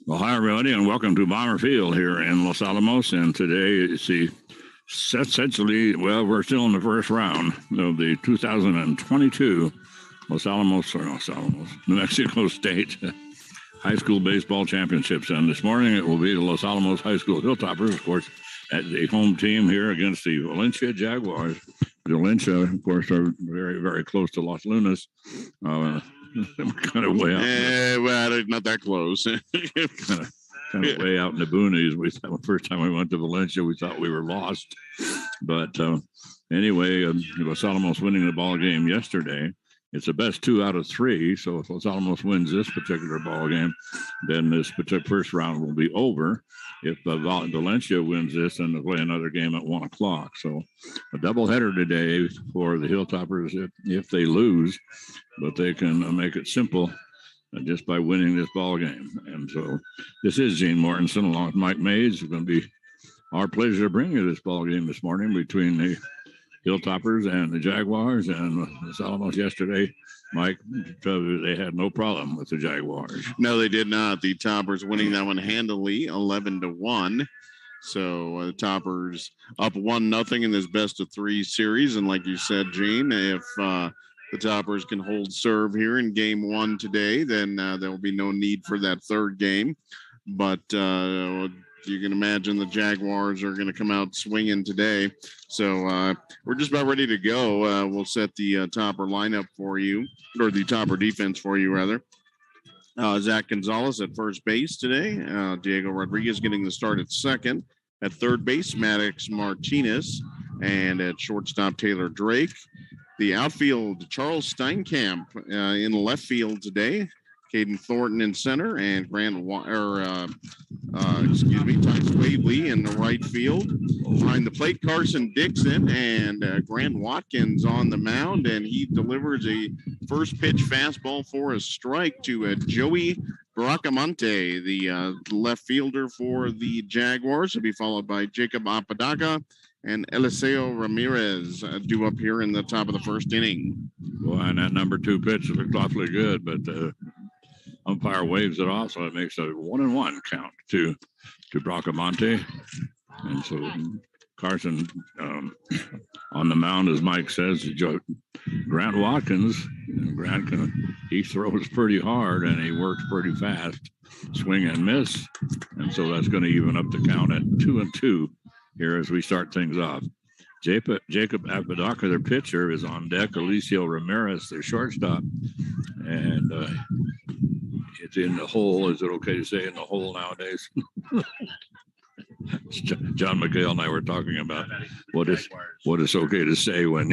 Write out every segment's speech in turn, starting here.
Well, hi, everybody, and welcome to Bomber Field here in Los Alamos. And today, essentially, well, we're still in the first round of the 2022 New Mexico State High School Baseball Championships. And this morning, it will be the Los Alamos High School Hilltoppers, of course, at the home team here against the Valencia Jaguars. Valencia, of course, are very, very close to Los Lunas. Kind of way out. Well, not that close. kind of way out in the boonies. We thought the first time we went to Valencia, we thought we were lost. But anyway, Los Alamos winning the ball game yesterday. It's the best 2 out of 3. So if Los Alamos wins this particular ball game, then this particular first round will be over. If Valencia wins this, then they'll play another game at 1 o'clock. So a doubleheader today for the Hilltoppers if they lose, but they can make it simple just by winning this ball game. And so this is Gene Mortensen along with Mike Mays. It's going to be our pleasure to bring you this ball game this morning between the Hilltoppers and the Jaguars. And Los Alamos yesterday, Mike, they had no problem with the Jaguars. No, they did not. The Toppers winning that one handily, 11-1. So the Toppers up 1-0 in this best of 3 series. And like you said, Gene, if the Toppers can hold serve here in game 1 today, then there will be no need for that third game. But you can imagine the Jaguars are going to come out swinging today. So we're just about ready to go. We'll set the Topper lineup for you, or the Topper defense for you, rather. Zach Gonzalez at first base today. Diego Rodriguez getting the start at second. At third base, Maddox Martinez. And at shortstop, Taylor Drake. The outfield, Charles Steinkamp in left field today. Caden Thornton in center, and Tice Wadley in the right field. Behind the plate, Carson Dixon and Grant Watkins on the mound, and he delivers a first pitch fastball for a strike to Joey Bracamonte, the left fielder for the Jaguars. He'll be followed by Jacob Apodaca and Eliseo Ramirez due up here in the top of the first inning. Well, and that number 2 pitch looked awfully good, but umpire waves it off, so it makes a 1-1 count to Bracamonte. And so Carson on the mound, as Mike says, Grant Watkins. He throws pretty hard and he works pretty fast, swing and miss. And so that's going to even up the count at 2-2 here as we start things off. Jacob Apodaca, their pitcher, is on deck. Eliseo Ramirez, their shortstop. And it's in the hole. Is it okay to say in the hole nowadays? John McHale and I were talking about what is okay to say when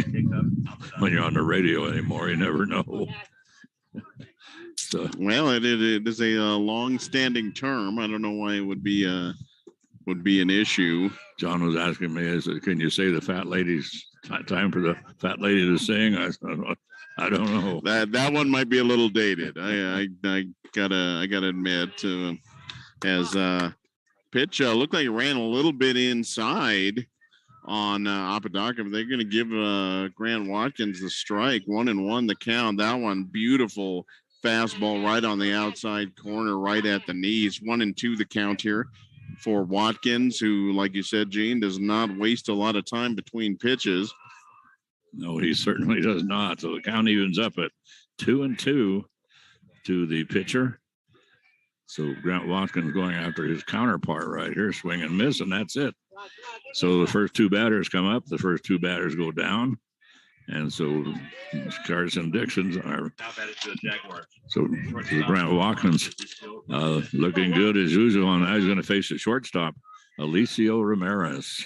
you're on the radio anymore. You never know. So, well, it is a long-standing term. I don't know why it would be an issue. John was asking me, can you say the fat lady's time for the fat lady to sing? I don't know. That one might be a little dated. I gotta admit, as pitch looked like it ran a little bit inside on Apodaca, but they're going to give Grant Watkins the strike. 1-1 the count. That one beautiful fastball right on the outside corner, right at the knees. 1-2 the count here for Watkins, who, like you said, Gene, does not waste a lot of time between pitches. No, he certainly does not. So the count evens up at 2-2 to the pitcher. So Grant Watkins going after his counterpart right here, swing and miss, and that's it. So the first 2 batters come up, the first 2 batters go down. And so Carson Dixon's are. So Grant Watkins looking good as usual. And now he's going to face the shortstop, Eliseo Ramirez.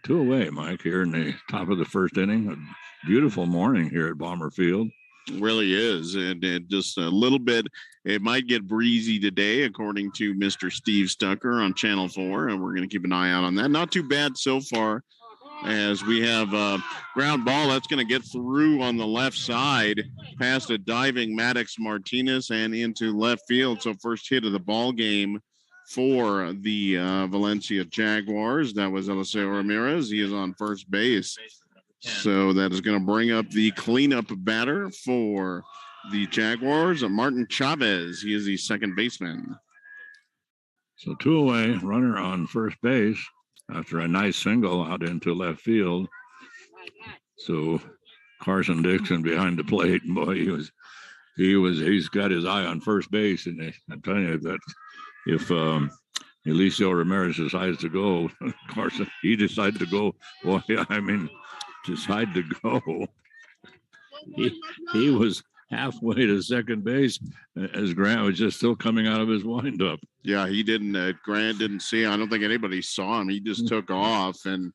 2 away, Mike, here in the top of the first inning. A beautiful morning here at Bomber Field. It really is. And just a little bit, it might get breezy today, according to Mr. Steve Stucker on Channel 4. And we're going to keep an eye out on that. Not too bad so far, as we have a ground ball that's going to get through on the left side past a diving Maddox Martinez and into left field. So first hit of the ball game for the Valencia Jaguars. That was Eliseo Ramirez. He is on first base. So that is going to bring up the cleanup batter for the Jaguars, Martin Chavez. He is the second baseman. So 2 away, runner on first base after a nice single out into left field. So Carson Dixon behind the plate, and boy, he's got his eye on first base, and I'm telling you that if Eliseo Ramirez decides to go, Carson, he decided to go. Boy, I mean, decide to go. He was halfway to second base as Grant was just still coming out of his windup. Yeah, he didn't. Grant didn't see. I don't think anybody saw him. He just took off, and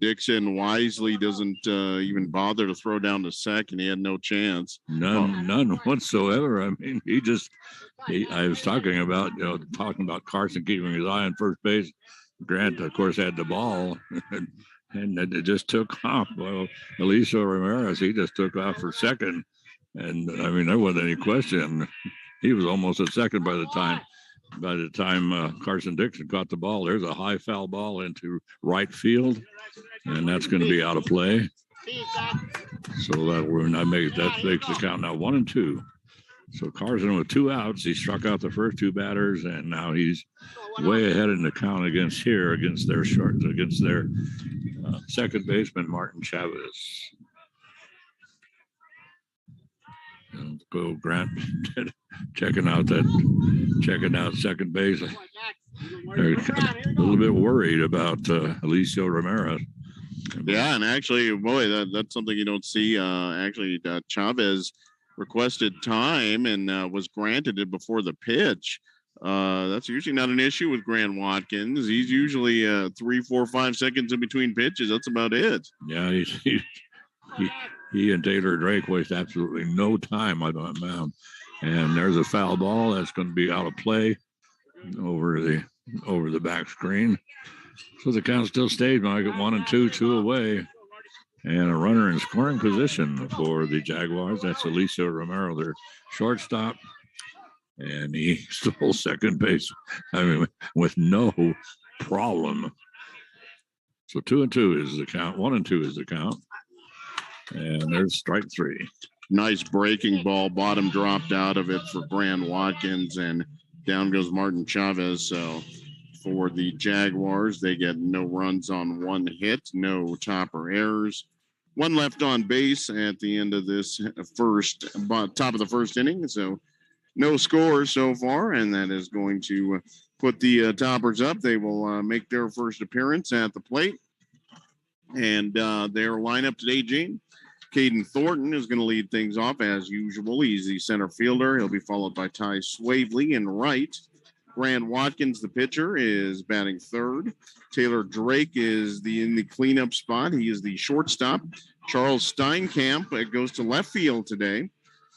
Dixon wisely doesn't even bother to throw down to second. He had no chance. None whatsoever. I mean, I was talking about Carson keeping his eye on first base. Grant, of course, had the ball. And it just took off. Well, Eliseo Ramirez, he just took off for second. And I mean, there wasn't any question. He was almost at second by the time Carson Dixon caught the ball. There's a high foul ball into right field, and that's going to be out of play. So that makes the count now 1-2. So Carson with 2 outs, he struck out the first 2 batters, and now he's way ahead in the count against their second baseman Martin Chavez. And go Grant checking out second base. They're a little bit worried about Eliseo Ramirez. Yeah, and actually, boy, that's something you don't see. Chavez requested time and was granted it before the pitch. That's usually not an issue with Grant Watkins. He's usually 3, 4, 5 seconds in between pitches. That's about it. Yeah, he and Taylor Drake waste absolutely no time on that mound. And there's a foul ball that's going to be out of play over the back screen. So the count still stayed. Now I get 1-2, 2 away. And a runner in scoring position for the Jaguars. That's Eliseo Romero, their shortstop. And he stole second base, with no problem. So 2-2 is the count. 1-2 is the count. And there's strike 3. Nice breaking ball. Bottom dropped out of it for Grant Watkins, and down goes Martin Chavez. So for the Jaguars, they get no runs on 1 hit, no topper errors. 1 left on base at the end of this top of the first inning. So no scores so far, and that is going to put the Toppers up. They will make their first appearance at the plate. And their lineup today, Gene, Caden Thornton is going to lead things off as usual. He's the center fielder. He'll be followed by Ty Swavely in right. Grant Watkins, the pitcher, is batting third. Taylor Drake is in the cleanup spot. He is the shortstop. Charles Steinkamp goes to left field today.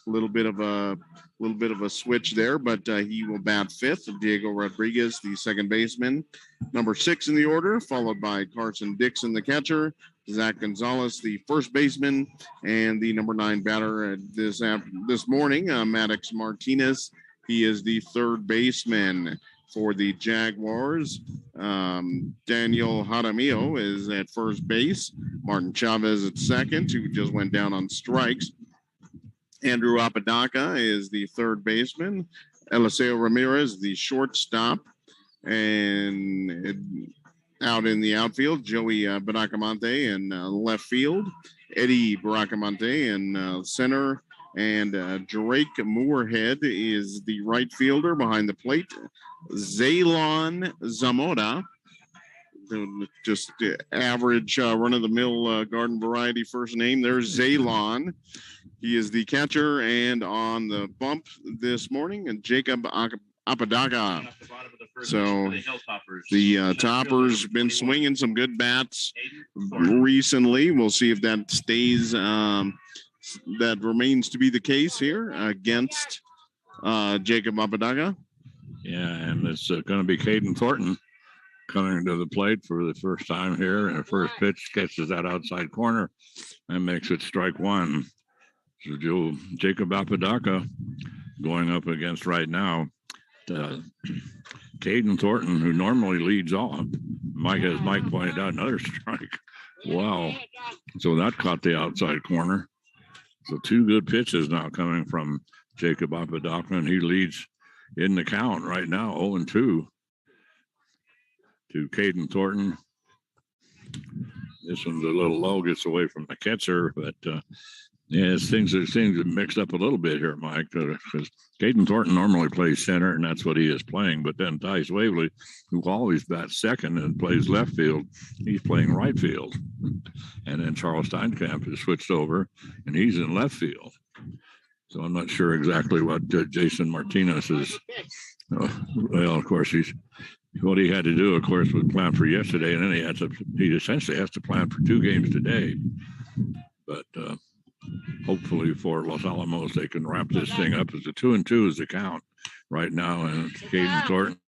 A little bit of a switch there, but he will bat fifth. Diego Rodriguez, the second baseman, number 6 in the order, followed by Carson Dixon, the catcher, Zach Gonzalez, the first baseman, and the number 9 batter this morning, Maddox Martinez. He is the third baseman for the Jaguars. Daniel Jaramillo is at first base. Martin Chavez at second, who just went down on strikes. Andrew Apodaca is the third baseman. Eliseo Ramirez, the shortstop. And out in the outfield, Joey Baracamonte in left field. Eddie Baracamonte in center. And Drake Moorhead is the right fielder behind the plate. Elon Zamora, just average run-of-the-mill garden variety first name. There's Zaylon. He is the catcher, and on the bump this morning, and Jacob Apodaca. So the Toppers been swinging some good bats recently. We'll see if that stays. That remains to be the case here against Jacob Apodaca. Yeah, and it's going to be Caden Thornton coming to the plate for the first time here. And the first pitch catches that outside corner and makes it strike 1. So Jacob Apodaca going up against right now Caden Thornton, who normally leads off. As Mike pointed out, another strike. Wow. So that caught the outside corner. So 2 good pitches now coming from Jacob Apodaca, and he leads in the count right now, 0-2. to Caden Thornton. This one's a little low, gets away from the catcher, but yeah, things are mixed up a little bit here, Mike, because Caden Thornton normally plays center, and that's what he is playing. But then Tice Waverly, who always bats second and plays left field, he's playing right field. And then Charles Steinkamp has switched over, and he's in left field. So I'm not sure exactly what Jason Martinez is. Well, of course, what he had to do, of course, was plan for yesterday, and then he essentially has to plan for 2 games today. But hopefully for Los Alamos, they can wrap this thing up. As a 2-2 is the count right now, and Caden Thornton.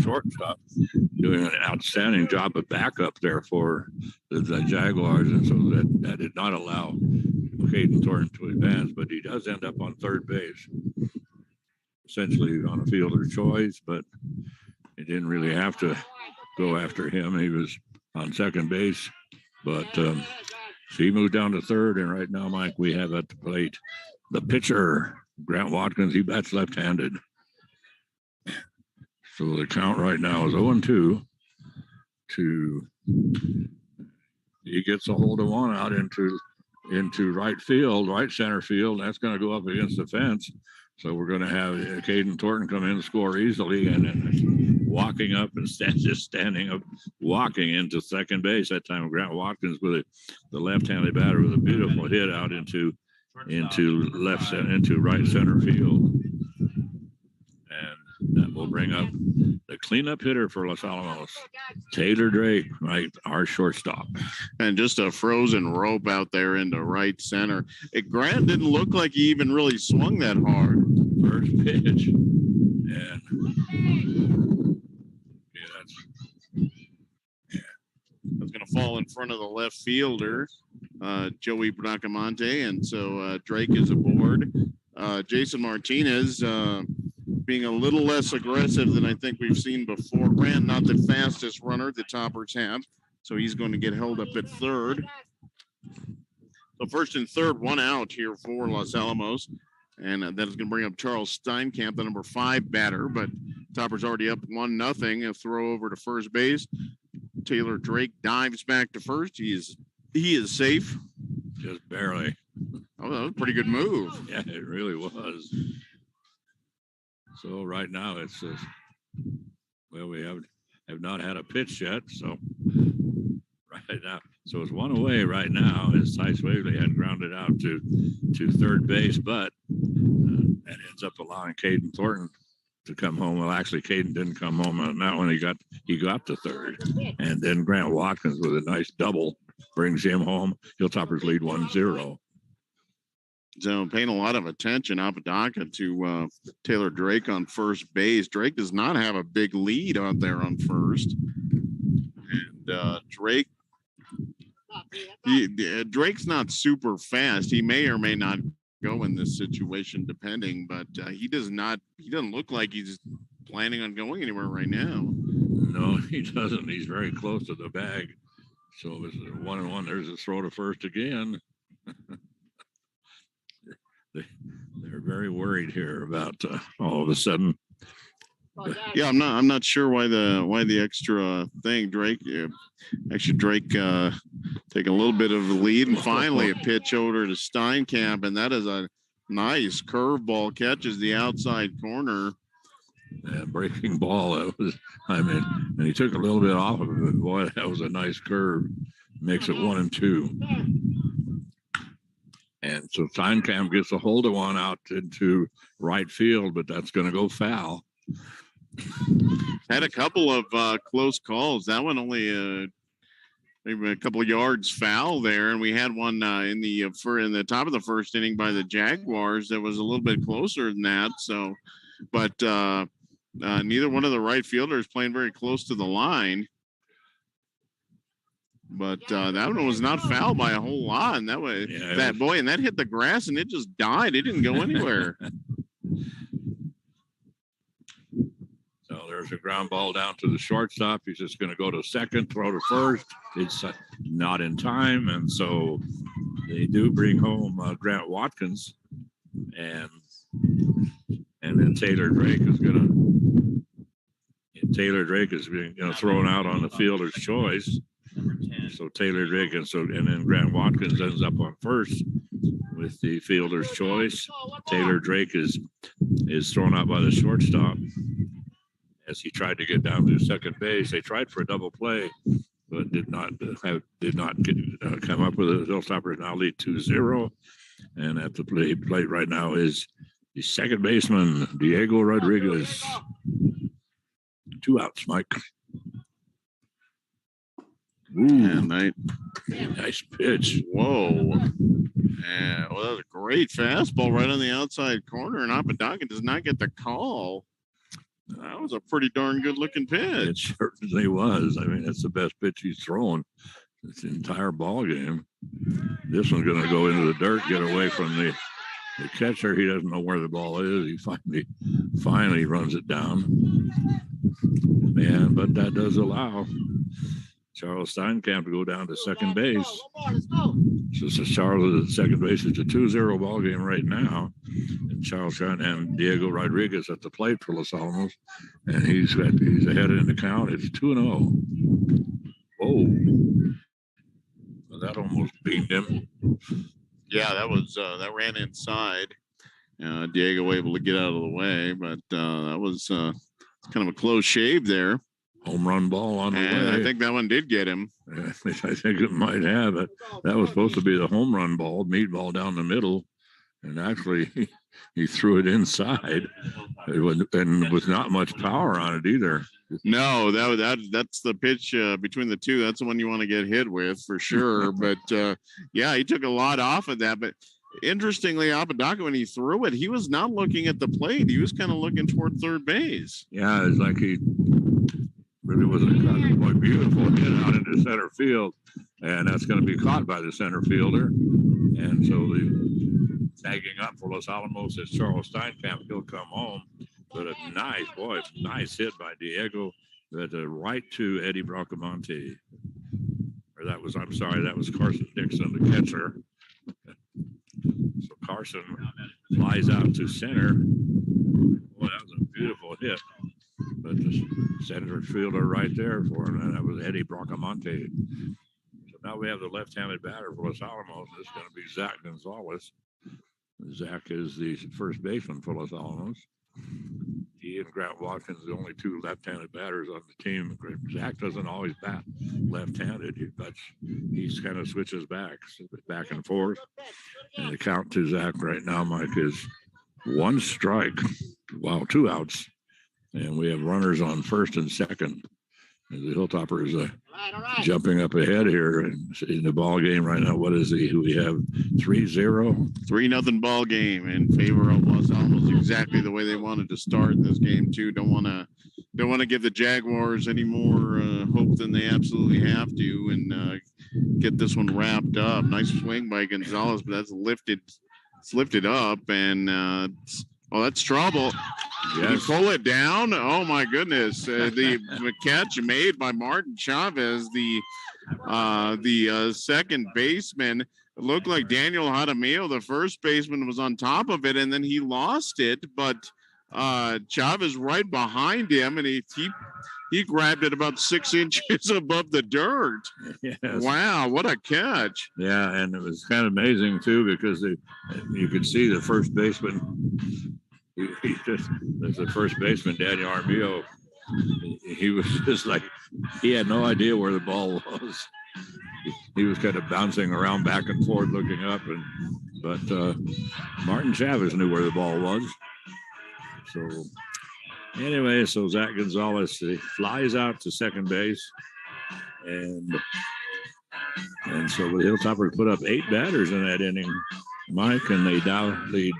Shortstop doing an outstanding job of backup there for the Jaguars, and so that did not allow Caden Thornton to advance, but he does end up on third base, essentially on a fielder's choice, but he didn't really have to go after him. He was on second base, but so he moved down to third, and right now, Mike, we have at the plate the pitcher, Grant Watkins. He bats left-handed. So the count right now is 0-2 he gets a hold of one out into right field, right center field. That's going to go up against the fence. So we're going to have Caden Thornton come in and score easily, and then walking up and standing up, walking into second base. That time Grant Watkins with the left-handed batter with a beautiful hit out into right center field. And that will bring up the cleanup hitter for Los Alamos, Taylor Drake, right, our shortstop. And just a frozen rope out there into right center. Grant didn't look like he even really swung that hard. First pitch. And that's going to fall in front of the left fielder, Joey Bracamonte. And so Drake is aboard. Jason Martinez being a little less aggressive than I think we've seen before. Grant, not the fastest runner the Toppers have, so he's going to get held up at third. So first and third, one out here for Los Alamos, and that is going to bring up Charles Steinkamp, the number 5 batter, but Toppers already up 1-0. A throw over to first base. Taylor Drake dives back to first. He is safe. Just barely. Oh, that was a pretty good move. Yeah, it really was. So right now it's well, we have not had a pitch yet. So right now, so it's one away right now. As Ty Swavely had grounded out to third base, but that ends up allowing Caden Thornton to come home. Well, actually, Caden didn't come home on that one. He got to third, and then Grant Watkins with a nice double brings him home. Hilltoppers lead 1-0. So paying a lot of attention, Apodaca, to Taylor Drake on first base. Drake does not have a big lead out there on first, and Drake. Drake's not super fast. He may or may not go in this situation, depending. But he doesn't look like he's planning on going anywhere right now. No, he doesn't. He's very close to the bag. So it's 1-1. There's a throw to first again. They're very worried here about all of a sudden. Yeah, I'm not sure why the extra thing. Drake taking a little bit of the lead, and finally a pitch over to Steinkamp, and that is a nice curveball, catches the outside corner. Yeah, breaking ball. And he took a little bit off of it. But boy, that was a nice curve. Makes it 1-2. And so Steinkamp gets a hold of one out into right field, but that's going to go foul. Had a couple of close calls. That one only maybe a couple of yards foul there, and we had one in the top of the first inning by the Jaguars that was a little bit closer than that. So, but neither one of the right fielders playing very close to the line. But that one was not fouled by a whole lot, and that way and that hit the grass and it just died. It didn't go anywhere. So there's a ground ball down to the shortstop. He's just going to go to second, throw to first. It's not in time, and so they do bring home Grant Watkins, and then Taylor Drake is being thrown out on the fielder's choice. So Taylor Drake and then Grant Watkins ends up on first with the fielder's choice. Taylor Drake is thrown out by the shortstop as he tried to get down to second base. They tried for a double play, but did not come up with it. Hilltoppers now lead 2-0, and at the plate right now is the second baseman Diego Rodriguez. 2 outs, Mike. Ooh, nice pitch. Whoa. Yeah, well, that was a great fastball right on the outside corner, and Apodaca does not get the call. That was a pretty darn good-looking pitch. It certainly was. I mean, that's the best pitch he's thrown this entire ball game. This one's going to go into the dirt, get away from the catcher. He doesn't know where the ball is. He finally runs it down. But that does allow Charles Steinkamp to go down to second base. So Charles at second base. It's a 2-0 ball game right now. And Charles and Diego Rodriguez at the plate for Los Alamos. And he's ahead in the count. It's 2-0. Oh. Well, that almost beat him. Yeah, that ran inside. Diego able to get out of the way, but that was kind of a close shave there. Home run ball on the way. I think that one did get him. I think it might have. That was supposed to be the home run ball, meatball down the middle. And actually, he threw it inside. And with not much power on it either. No, that's the pitch between the two. That's the one you want to get hit with for sure. But, yeah, he took a lot off of that. But interestingly, Apodaca, when he threw it, he was not looking at the plate. He was kind of looking toward third base. Yeah, it's like he really was a beautiful hit out into center field. And that's going to be caught by the center fielder. And so the tagging up for Los Alamos is Charles Steinkamp. He'll come home. But a nice hit by Diego that right to Eddie Bracamonte. That was Carson Dixon, the catcher. So Carson flies out to center. Boy, that was a beautiful hit. But the center fielder right there for him, and that was Eddie Bracamonte. So now we have the left-handed batter for Los Alamos. It's going to be Zach Gonzalez. Zach is the first baseman for Los Alamos. he and Grant Watkins, the only two left-handed batters on the team. Zach doesn't always bat left-handed. He's kind of switches back and forth. And the count to Zach right now, Mike, is 1 strike. Wow, 2 outs. And we have runners on first and second. And the Hilltoppers jumping up ahead here in the ball game right now. What is he? We have 3-0. 3-0 ball game in favor of Los Alamos. Exactly the way they wanted to start this game too. Don't want to give the Jaguars any more hope than they absolutely have to, and get this one wrapped up. Nice swing by Gonzalez, but that's lifted. It's lifted up, and that's trouble. Yes. Did he pull it down? Oh my goodness! The catch made by Martin Chavez, the second baseman. It looked like Daniel Jaramillo, the first baseman, was on top of it, and then he lost it. But Chavez right behind him, and he grabbed it about 6 inches above the dirt. Yes. Wow, what a catch! Yeah, and it was kind of amazing too, because you could see the first baseman. The first baseman, Daniel Jaramillo, he was just like, he had no idea where the ball was. He was kind of bouncing around back and forth looking up, but Martin Chavez knew where the ball was. So anyway, so Zach Gonzalez flies out to second base, and so the Hilltoppers put up 8 batters in that inning, Mike, and they now lead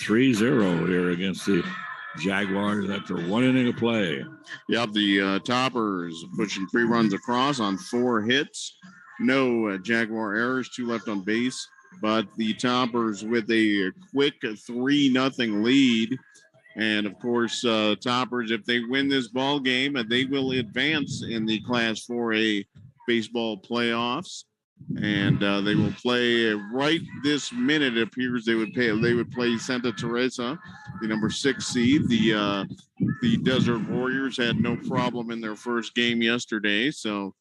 3-0 here against the Jaguars after 1 inning of play. Yep, the Toppers pushing 3 runs across on 4 hits. No Jaguar errors, 2 left on base. But the Toppers with a quick 3-0 lead. And, of course, Toppers, if they win this ball game, they will advance in the Class 4A baseball playoffs. And they will play right this minute. It appears they would play Santa Teresa, the number 6 seed. The Desert Warriors had no problem in their first game yesterday, so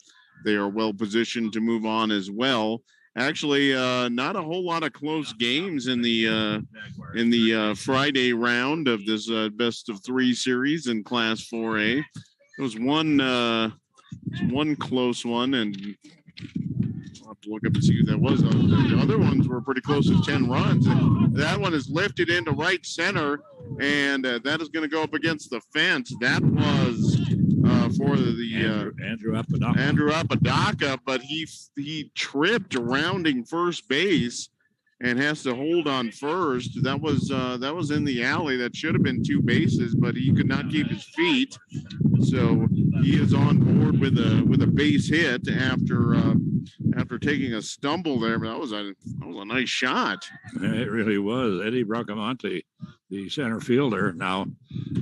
they are well positioned to move on as well. Actually, not a whole lot of close games in the Friday round of this best of 3 series in Class 4A. There was one close one, and I'll have to look up and see who that was. The other ones were pretty close to 10 runs. That one is lifted into right center, and that is going to go up against the fence. That was for the Andrew Apodaca, but he tripped rounding first base and has to hold on first. That was in the alley. That should have been 2 bases, but he could not keep his feet. So he is on board with a base hit after taking a stumble there. But that was a nice shot. It really was. Eddie Bracamonte, the center fielder, now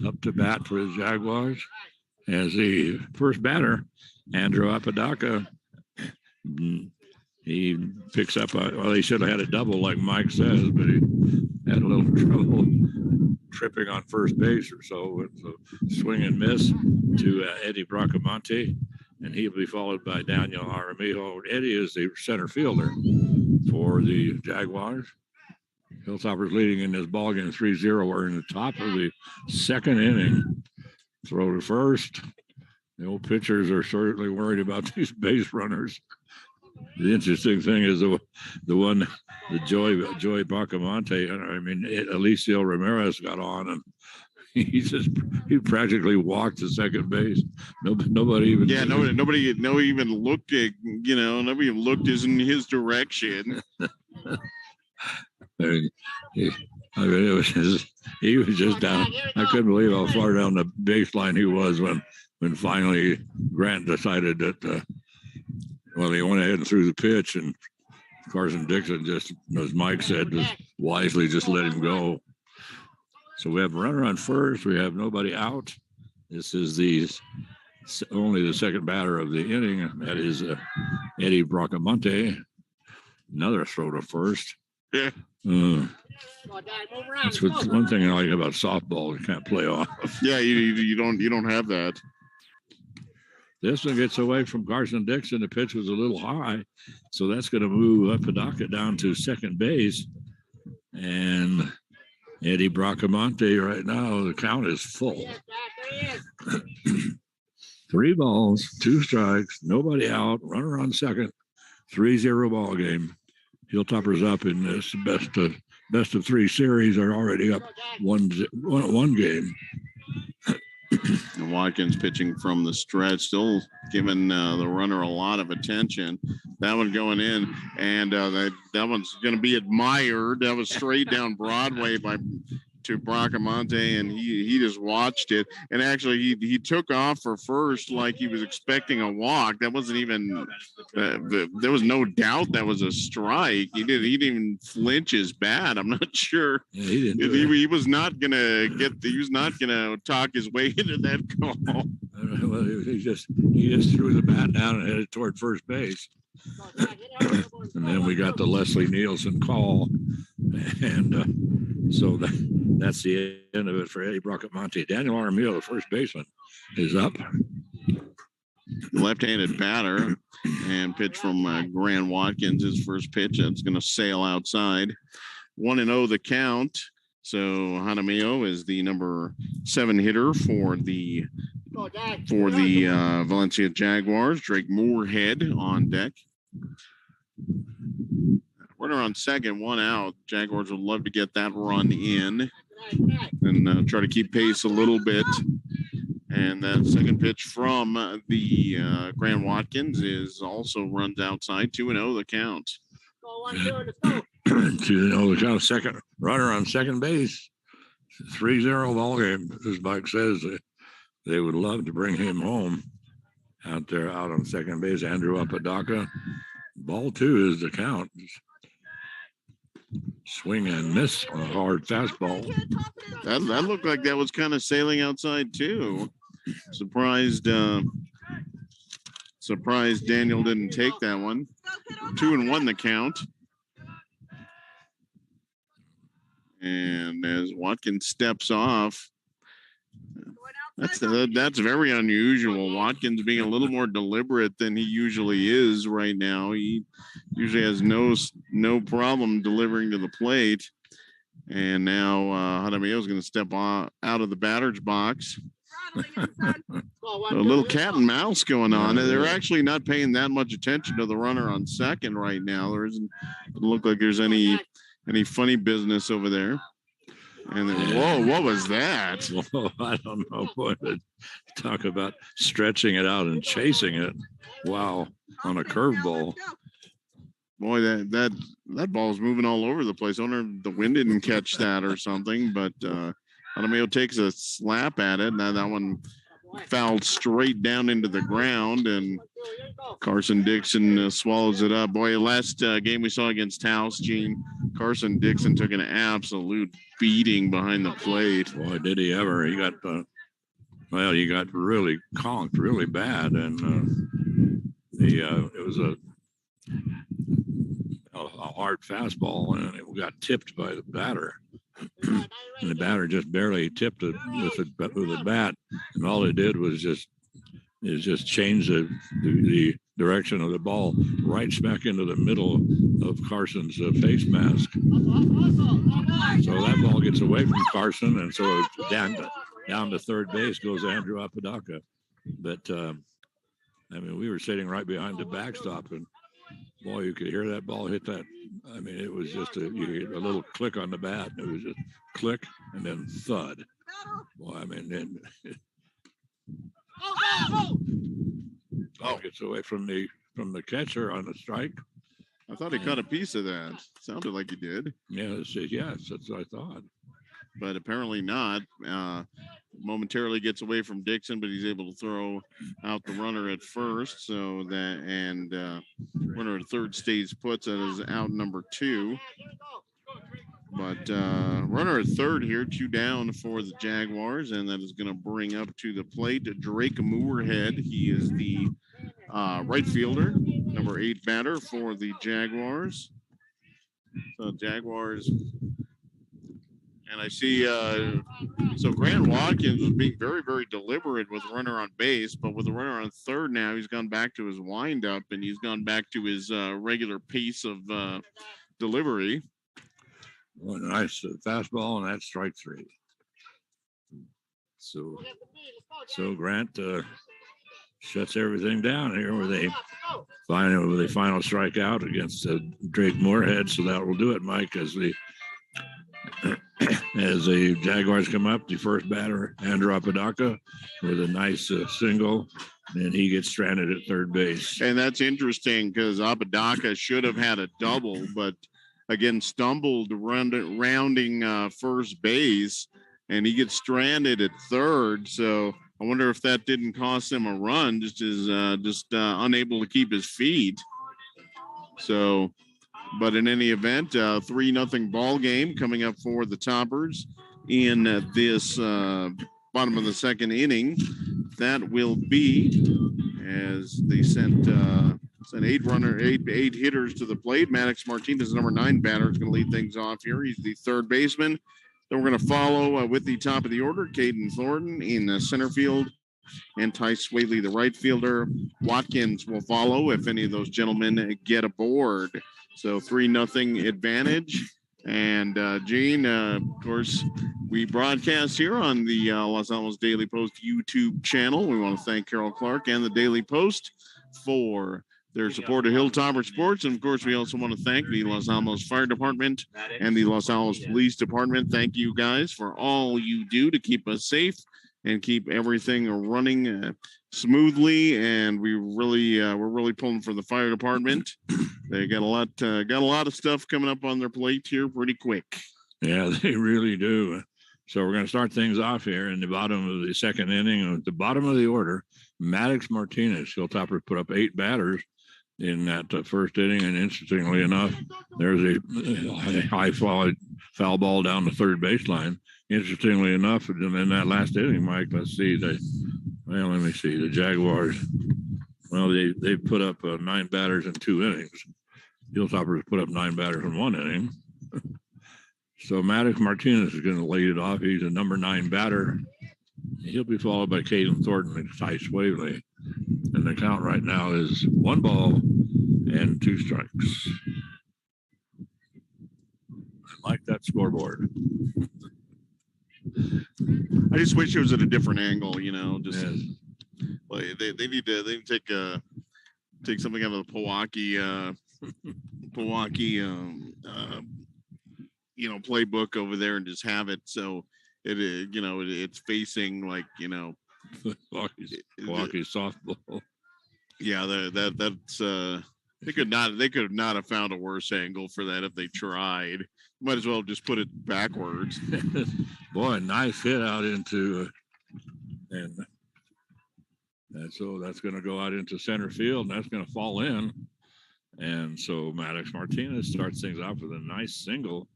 up to bat for the Jaguars as the first batter. Andrew Apodaca. He picks up, he should have had a double like Mike says, but he had a little trouble tripping on first base or so. With a swing and miss to Eddie Bracamonte, and he'll be followed by Daniel Jaramillo. Eddie is the center fielder for the Jaguars. Hilltoppers leading in this ballgame 3-0. We're in the top of the second inning. Throw to first. The old pitchers are certainly worried about these base runners. The interesting thing is the Joey Bracamonte. I mean, Alicio Ramirez got on, and he practically walked to second base. Nobody even looked at, nobody even looked in his direction. It was he was just down. I couldn't believe how far down the baseline he was when finally Grant decided that. He went ahead and threw the pitch, and Carson Dixon just, as Mike said, just wisely just let him go. So we have a runner on first. We have nobody out. This is only the second batter of the inning. That is Eddie Bracamonte. Another throw to first. Yeah. That's one thing I like about softball. You can't play off. Yeah, you don't have that. This one gets away from Carson Dixon. The pitch was a little high, so that's going to move Apodaca down to second base. And Eddie Bracamonte right now, the count is full. 3 balls, 2 strikes, nobody out, runner on second, 3-0 ball game. Hilltoppers up in this best of 3 series are already up one game. And Watkins pitching from the stretch, still giving the runner a lot of attention. That one going in, and that one's going to be admired. That was straight down Broadway to Bracamonte, and he just watched it. And actually, he took off for first like he was expecting a walk. That wasn't even. There was no doubt that was a strike. He didn't even flinch his bat. I'm not sure. Yeah, he didn't. He was not gonna He was not gonna talk his way into that call. Well, he just threw the bat down and headed toward first base. And then we got the Leslie Nielsen call, and so that's the end of it for Eddie Bracamonte. Daniel Armillo, the first baseman, is up. Left-handed batter, and pitch from Grant Watkins, his first pitch. That's going to sail outside. 1-0 the count. So Jaramillo is the number 7 hitter for the Valencia Jaguars. Drake Moorhead on deck. Runner on second, 1 out. Jaguars would love to get that run in and try to keep pace a little bit. And that second pitch from the Grant Watkins is also runs outside. 2-0 the count. 2-0 the count. Second runner on second base. 3-0 ball game. As Mike says, they would love to bring him home out on second base. Andrew Apodaca. Ball 2 is the count. Swing and miss on a hard fastball. That looked like that was kind of sailing outside too. Surprised Daniel didn't take that one. 2-1 the count. And as Watkins steps off, that's very unusual. Watkins being a little more deliberate than he usually is right now. He usually has no problem delivering to the plate. And now Jaramillo is going to step out of the batter's box. A little cat and mouse going on. They're actually not paying that much attention to the runner on second right now. There doesn't look like there's any funny business over there. And then, whoa, what was that? Whoa, I don't know. Boy, talk about stretching it out and chasing it. Wow, on a curveball. Boy, that ball's moving all over the place. I wonder if the wind didn't catch that or something, but Jaramillo takes a slap at it. Now that one fouled straight down into the ground, and Carson Dixon swallows it up. Boy, last game we saw against Taos, Gene, Carson Dixon took an absolute beating behind the plate. Boy, did he ever. He got really conked really bad, and it was a hard fastball, and it got tipped by the batter. And the batter just barely tipped it with the bat, and all it did was just change the direction of the ball right smack into the middle of Carson's face mask. So that ball gets away from Carson, and so down to third base goes Andrew Apodaca. But we were sitting right behind the backstop, and boy, you could hear that ball hit that. I mean, it was just a little click on the bat. It was just click and then thud. Boy, I mean, then ball gets away from the catcher on the strike. I thought he caught a piece of that. Sounded like he did. Yes, that's what I thought. But apparently not. Momentarily gets away from Dixon, but he's able to throw out the runner at first. So runner at third stays put. That is out number 2. But runner at third here, 2 down for the Jaguars, and that is going to bring up to the plate Drake Moorhead. He is the right fielder, number 8 batter for the Jaguars. So Jaguars. And I see, so Grant Watkins was being very, very deliberate with runner on base, but with the runner on third now, he's gone back to his windup and he's gone back to his regular pace of delivery. Well, nice fastball, and that's strike 3. So Grant shuts everything down here with a final strikeout against Drake Moorhead. So that will do it, Mike, as the Jaguars come up. The first batter, Andrew Apodaca, with a nice single, and he gets stranded at third base. And that's interesting because Apodaca should have had a double, but again stumbled rounding first base, and he gets stranded at third. So I wonder if that didn't cost him a run, just unable to keep his feet. So, but in any event, 3-0 ball game coming up for the Toppers in this bottom of the second inning. That will be as they sent 8 hitters to the plate. Maddox Martinez, number 9 batter, is going to lead things off here. He's the third baseman. Then we're going to follow with the top of the order, Caden Thornton in the center field, and Ty Swaley, the right fielder. Watkins will follow if any of those gentlemen get aboard. So 3-0 advantage. And Gene, of course, we broadcast here on the Los Alamos Daily Post YouTube channel. We want to thank Carol Clark and the Daily Post for their support of Hilltopper Sports. And of course, we also want to thank the Los Alamos Fire Department and the Los Alamos Police Department. Thank you guys for all you do to keep us safe and keep everything running smoothly. And we're really pulling for the fire department. They got a lot of stuff coming up on their plate here pretty quick. Yeah, they really do. So we're going to start things off here in the bottom of the second inning. At the bottom of the order, Maddox Martinez. Hilltopper put up 8 batters in that first inning, and interestingly enough, there's a high foul ball down the third baseline. Interestingly enough, in that last inning, Mike, let me see. The Jaguars, well, they put up 9 batters in 2 innings. Hilltoppers put up 9 batters in 1 inning. So Maddox Martinez is going to lead it off. He's a number 9 batter. He'll be followed by Caden Thornton and Ty Swaley. And the count right now is 1 ball and 2 strikes. I like that scoreboard. I just wish it was at a different angle, just yes. Like they need to take something out of the Milwaukee playbook over there and just have it so it's facing like Milwaukee softball. Yeah, that's they could not have found a worse angle for that if they tried. Might as well just put it backwards. Boy, nice hit out into and so that's going to go out into center field, and that's going to fall in. And so Maddox Martinez starts things off with a nice single.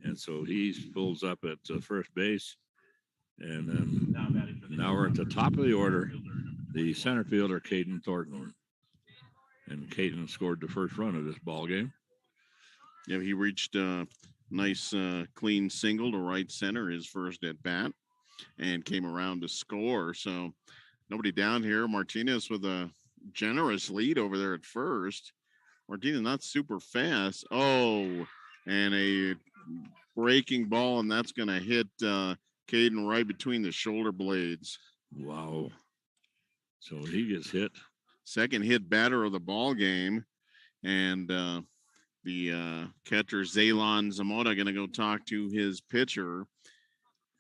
And so he pulls up at first base. And then now we're at the top of the order, the center fielder, Caden Thornton. And Caden scored the first run of this ball game. Yeah, he reached a nice clean single to right center, his first at bat, and came around to score. So nobody down here. Martinez with a generous lead over there at first. Martinez not super fast. Oh, and a breaking ball, and that's going to hit Caden right between the shoulder blades. Wow. So he gets hit. Second hit batter of the ball game. And the catcher, Elon Zamora, going to go talk to his pitcher.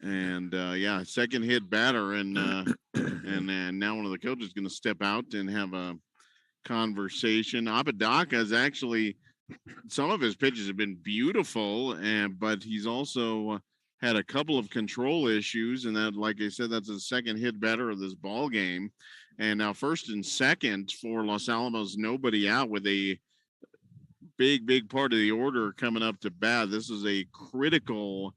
And, second hit batter. And now one of the coaches is going to step out and have a conversation. Apodaca is actually, some of his pitches have been beautiful, but he's also had a couple of control issues, and that, like I said, that's the second hit batter of this ball game. And now first and second for Los Alamos, nobody out with a big part of the order coming up to bat. This is a critical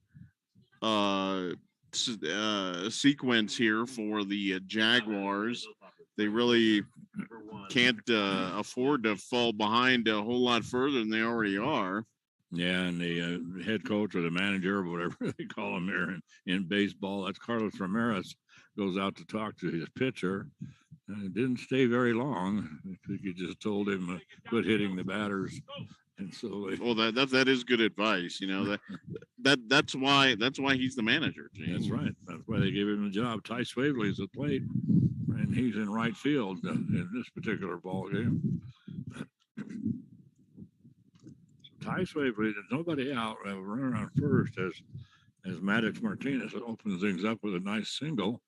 sequence here for the Jaguars. They really can't afford to fall behind a whole lot further than they already are. Yeah, and the head coach or the manager or whatever they call him here in baseball, that's Carlos Ramirez, goes out to talk to his pitcher. It didn't stay very long. I think he just told him quit hitting the batters, and so well, that is good advice. That's why he's the manager. Gene. That's right. That's why they gave him the job. Ty Swavely's at plate, and he's in right field in this particular ball game. Ty Swavely, there's nobody out. We have a runner on first as Maddox Martinez opens things up with a nice single.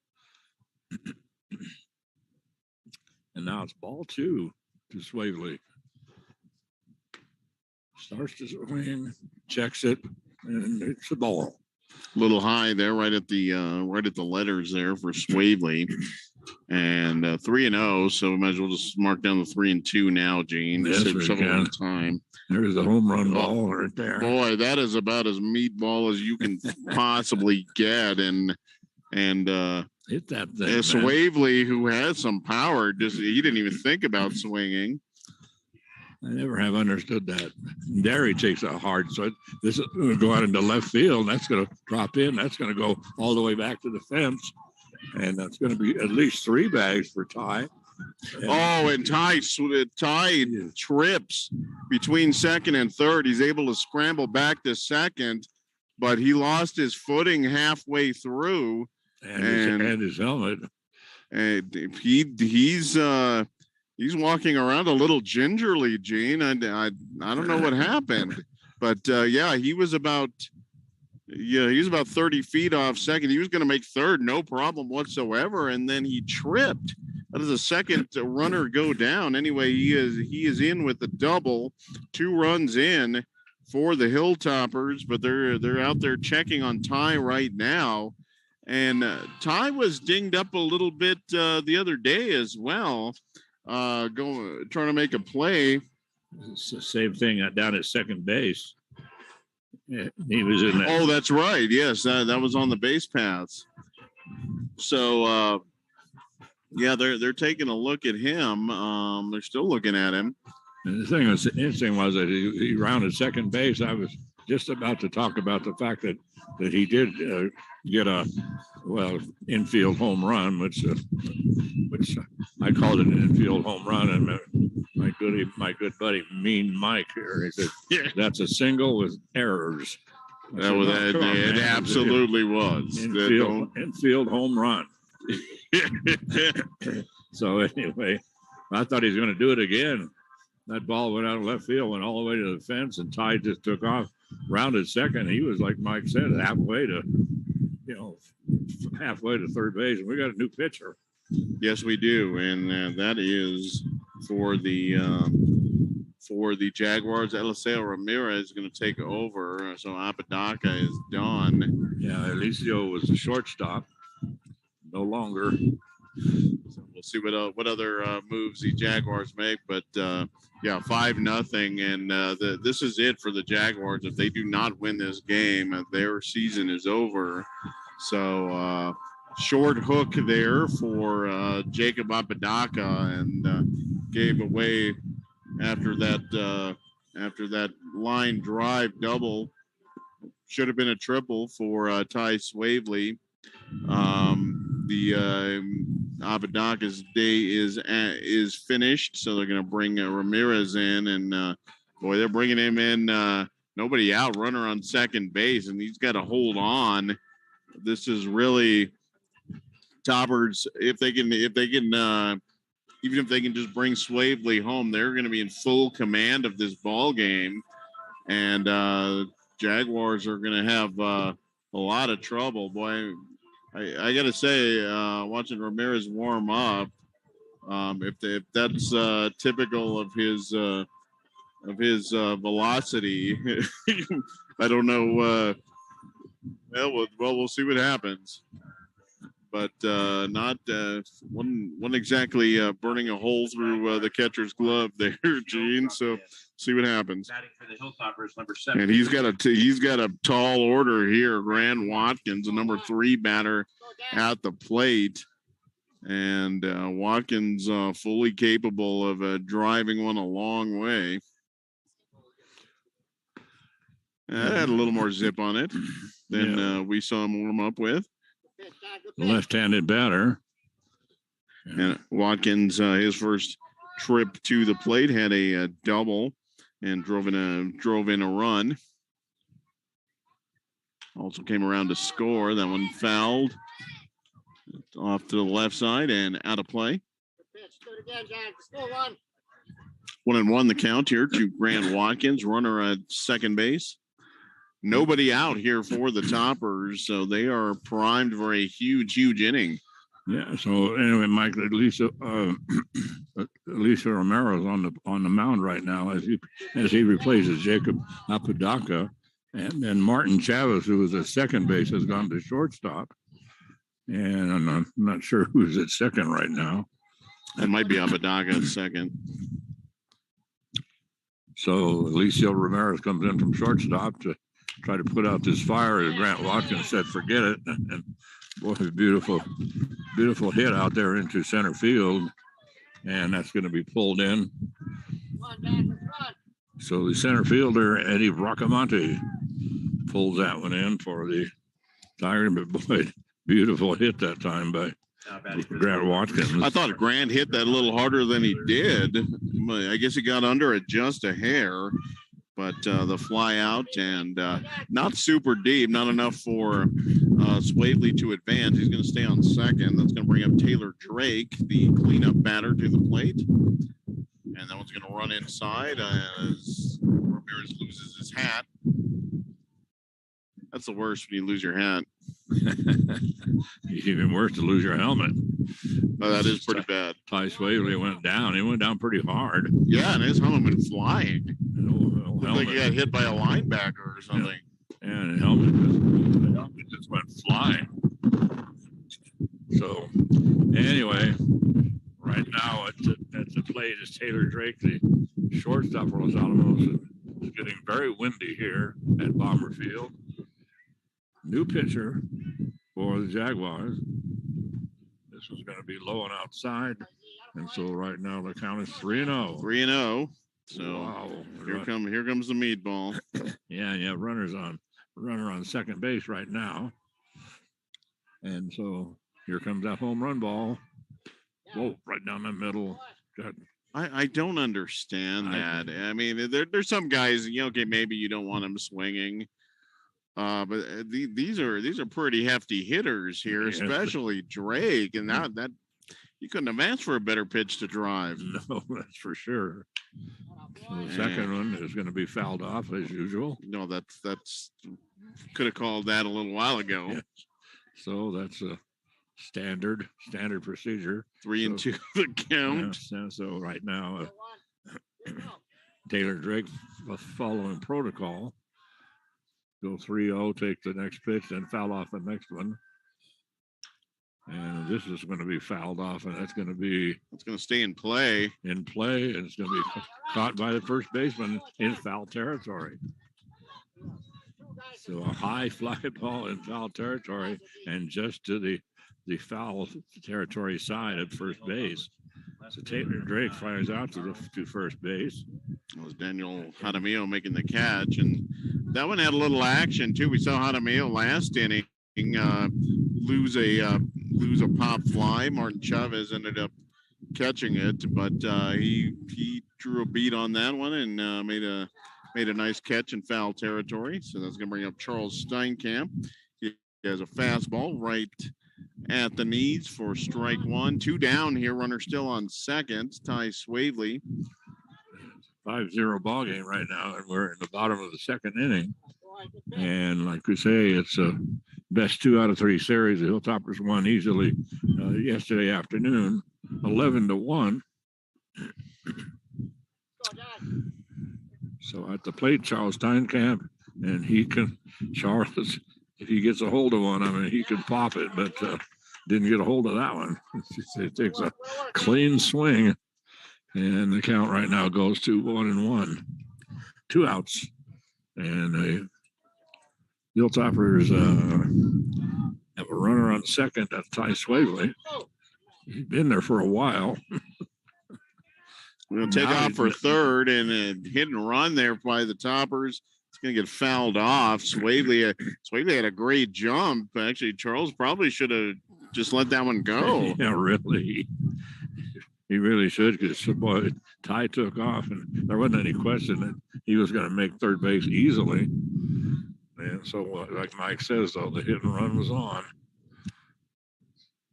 And now it's ball 2 to Swavely. Starts to swing, checks it, and it's a ball. A little high there, right at the letters there for Swavely. And 3-0, so we might as well just mark down the 3-2 now, Gene. Yes, Save some of the time. There's the home run ball right there. Boy, that is about as meatball as you can possibly get. And hit that thing. Swavely, who has some power, he didn't even think about swinging. I never have understood that. Derry takes a hard, so this is going to go out into left field. And that's going to drop in. That's going to go all the way back to the fence. And that's going to be at least 3 bags for Ty. And Ty trips between second and third. He's able to scramble back to second, but he lost his footing halfway through. And his helmet. And he's walking around a little gingerly, Gene. I don't know what happened, but he was about 30 feet off second. He was going to make third, no problem whatsoever, and then he tripped. That is a second runner go down. Anyway, he is in with the double, 2 runs in for the Hilltoppers, but they're out there checking on Ty right now. And Ty was dinged up a little bit the other day as well, trying to make a play. It's the same thing down at second base. Yeah, he was in that. Oh, that's right. Yes, that was on the base paths. So, they're taking a look at him. They're still looking at him. And the thing was interesting was that he rounded second base. I was just about to talk about the fact that he did get a infield home run, which I called it an infield home run, and my good buddy Mean Mike here, he said, that's a single with errors. It absolutely was infield home run. So anyway, I thought he was going to do it again. That ball went out of left field, went all the way to the fence, and Ty just took off, rounded second. He was, like Mike said, halfway to third base, and we got a new pitcher. Yes, we do, and that is for the Jaguars. Eliseo Ramirez is going to take over, so Apodaca is done. Yeah, Eliseo was the shortstop, no longer. So we'll see what other moves the Jaguars make, but 5-0, and this is it for the Jaguars. If they do not win this game, their season is over. So short hook there for Jacob Apodaca, and gave away after that line drive double. Should have been a triple for Ty Swavely. The Apodaca's day is finished, so they're going to bring Ramirez in, and they're bringing him in. Nobody out, runner on second base, and he's got to hold on. This is really Toppers. If they can, even if they can just bring Swavely home, they're going to be in full command of this ball game, and Jaguars are going to have a lot of trouble. Boy, I got to say, watching Ramirez warm up, if that's typical of his velocity, I don't know. We'll see what happens. But not one exactly burning a hole through the catcher's glove there, Gene. So see what happens. For the Hilltoppers, number 7. And he's got a tall order here. Grant Watkins, a number 3 batter at the plate, and Watkins fully capable of driving one a long way. That had a little more zip on it than we saw him warm up with. Left-handed batter. And Watkins, his first trip to the plate, had a double and drove in a run. Also came around to score. That one fouled off to the left side and out of play. 1-1 the count here to Grant Watkins, runner at second base. Nobody out here for the Toppers, so they are primed for a huge inning. Yeah. So anyway, Mike, Alicia Romero's on the mound right now as he replaces Jacob Apodaca, and then Martin Chavez, who was at second base, has gone to shortstop, and I'm not sure who's at second right now. That might be Apodaca at second. So Alicia Romero comes in from shortstop to try to put out this fire, as Grant Watkins said, forget it. And boy, beautiful hit out there into center field. And that's going to be pulled in. So the center fielder, Eddie Bracamonte, pulls that one in for the Tigers. But boy, beautiful hit that time by Grant Watkins. I thought Grant hit that a little harder than he did. I guess he got under it just a hair. But the fly out and not super deep, not enough for Swavely to advance. He's going to stay on second. That's going to bring up Taylor Drake, the cleanup batter, to the plate. And that one's going to run inside as Ramirez loses his hat. That's the worst when you lose your hat. It's even worse to lose your helmet. Oh, that is pretty bad. Ty Swavely went down. He went down pretty hard. Yeah, and his helmet went flying. Looked Helmet. like he got hit by a linebacker or something. Yeah. And the helmet just went flying. So, anyway, right now at the plate is Taylor Drake, the shortstop for Los Alamos. It's getting very windy here at Bomber Field. New pitcher for the Jaguars. This is going to be low and outside. And so right now the count is 3-0. 3-0. So wow. here comes the meatball. Yeah. Runner on second base right now. And so here comes that home run ball. Whoa, right down the middle. I don't understand that. I mean, there's some guys, okay, maybe you don't want them swinging. But these are pretty hefty hitters here, especially Drake, and that you couldn't have asked for a better pitch to drive. No, that's for sure. So the second one is going to be fouled off as usual. No, that's could have called that a little while ago. Yes. So that's a standard procedure. 3-2 the count. Yeah, so right now, Taylor Drake following protocol. Go 3-0, take the next pitch, then foul off the next one. And this is going to be fouled off, and it's going to stay in play. And it's going to be caught by the first baseman in foul territory. So a high fly ball in foul territory, and just to the foul territory side at first base. So Taylor Drake fires out to first base. It was Daniel Jaramillo making the catch, and that one had a little action too. We saw Jaramillo last inning lose a pop fly. Martin Chavez ended up catching it, but he drew a beat on that one and made a nice catch in foul territory. So that's going to bring up Charles Steinkamp. He has a fastball right at the knees for strike one. 2 down here. Runner still on second. Ty Swavely. 5-0 ball game right now, and we're in the bottom of the second inning. And like we say, it's a best 2 out of 3 series. The Hilltoppers won easily yesterday afternoon, 11-1. So at the plate, Charles Steinkamp, and Charles, if he gets a hold of one, I mean, he could pop it, but didn't get a hold of that one. It takes a clean swing, and the count right now goes to 1-1, 2 outs, and the Hilltoppers have a runner on second. That's Ty Swavely. He's been there for a while. We'll take off for third, and a hit and run there by the Toppers. It's going to get fouled off. Swavely had a great jump. Actually, Charles probably should have just let that one go. Yeah, really. He really should, because boy, Ty took off, and there wasn't any question that he was going to make third base easily. And so, like Mike says, though, the hit and run was on.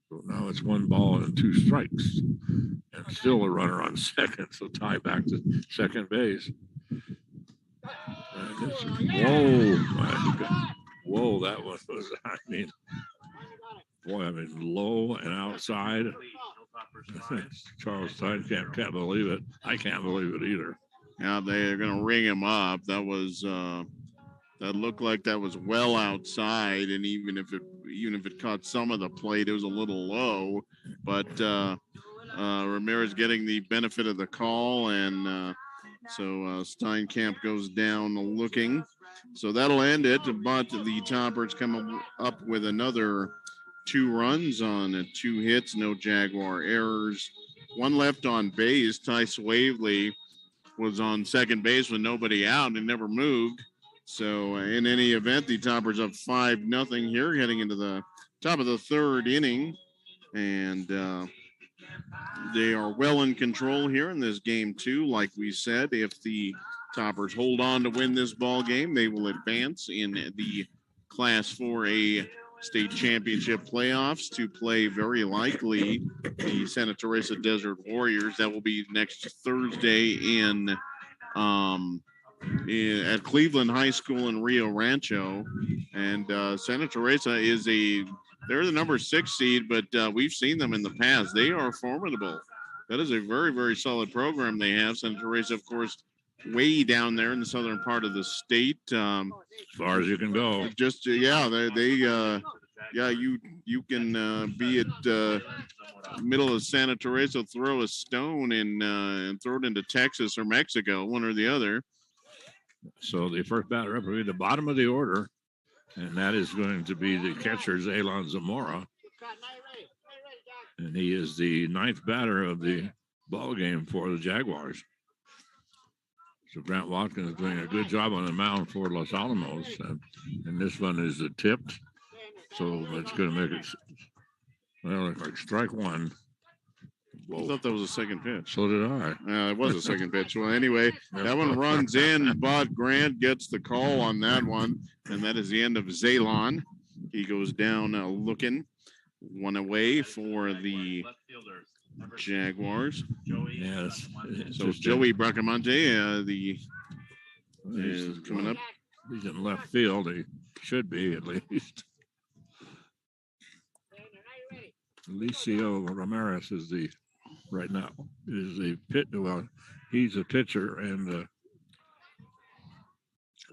So now it's 1 ball and 2 strikes, and still a runner on second. So Ty back to second base. Whoa, my God. Whoa, that was, I mean, boy, I mean, low and outside. Charles Stein can't believe it. I can't believe it either. Yeah, they're going to ring him up. That was that looked like that was well outside, and even if it caught some of the plate, it was a little low. But Ramirez getting the benefit of the call, and so Steinkamp goes down looking. So that'll end it. But the Toppers come up with another 2 runs on 2 hits, no Jaguar errors. 1 left on base. Ty Swavely was on second base with nobody out and never moved. So in any event, the Toppers up 5-0 here, heading into the top of the 3rd inning. And they are well in control here in this game, too. Like we said, if the Toppers hold on to win this ball game, they will advance in the Class 4A state championship playoffs to play very likely the Santa Teresa Desert Warriors. That will be next Thursday at Cleveland High School in Rio Rancho. And Santa Teresa they're the number 6 seed, but we've seen them in the past. They are formidable. That is a very, very solid program they have. Santa Teresa, of course, way down there in the southern part of the state. As far as you can go. Just you can be at middle of Santa Teresa, throw a stone and throw it into Texas or Mexico, one or the other. So the first batter up will be the bottom of the order, and that is going to be the catcher, Elon Zamora. And he is the 9th batter of the ball game for the Jaguars. So Grant Watkins is doing a good job on the mound for Los Alamos. And this one is tipped. So it's going to make it, well, like strike 1. Whoa. I thought that was a second pitch. So did I. Yeah, it was a second pitch. Well, anyway, that one runs in. Bud Grant gets the call on that one. And that is the end of Zalon. He goes down looking. 1 away for the Jaguars. Yes. So Joey Bracamonte, is coming up. He's in left field. He should be, at least. Alicio Ramirez is right now is the well, he's a pitcher, and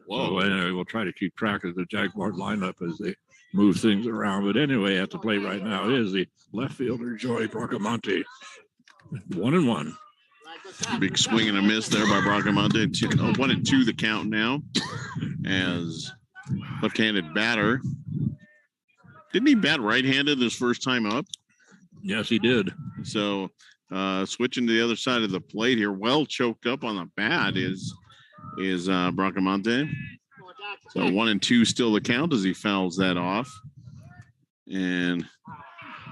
so anyway, we'll try to keep track of the Jaguar lineup as they move things around. But anyway, at the plate right now is the left fielder Joey Bracamonte. 1-1. Big swing and a miss there by Bracamonte. 1-2 the count now as left-handed batter. Didn't he bat right-handed his first time up? Yes, he did. So switching to the other side of the plate here, well choked up on the bat is Bracamonte. So 1-2 still the count as he fouls that off. And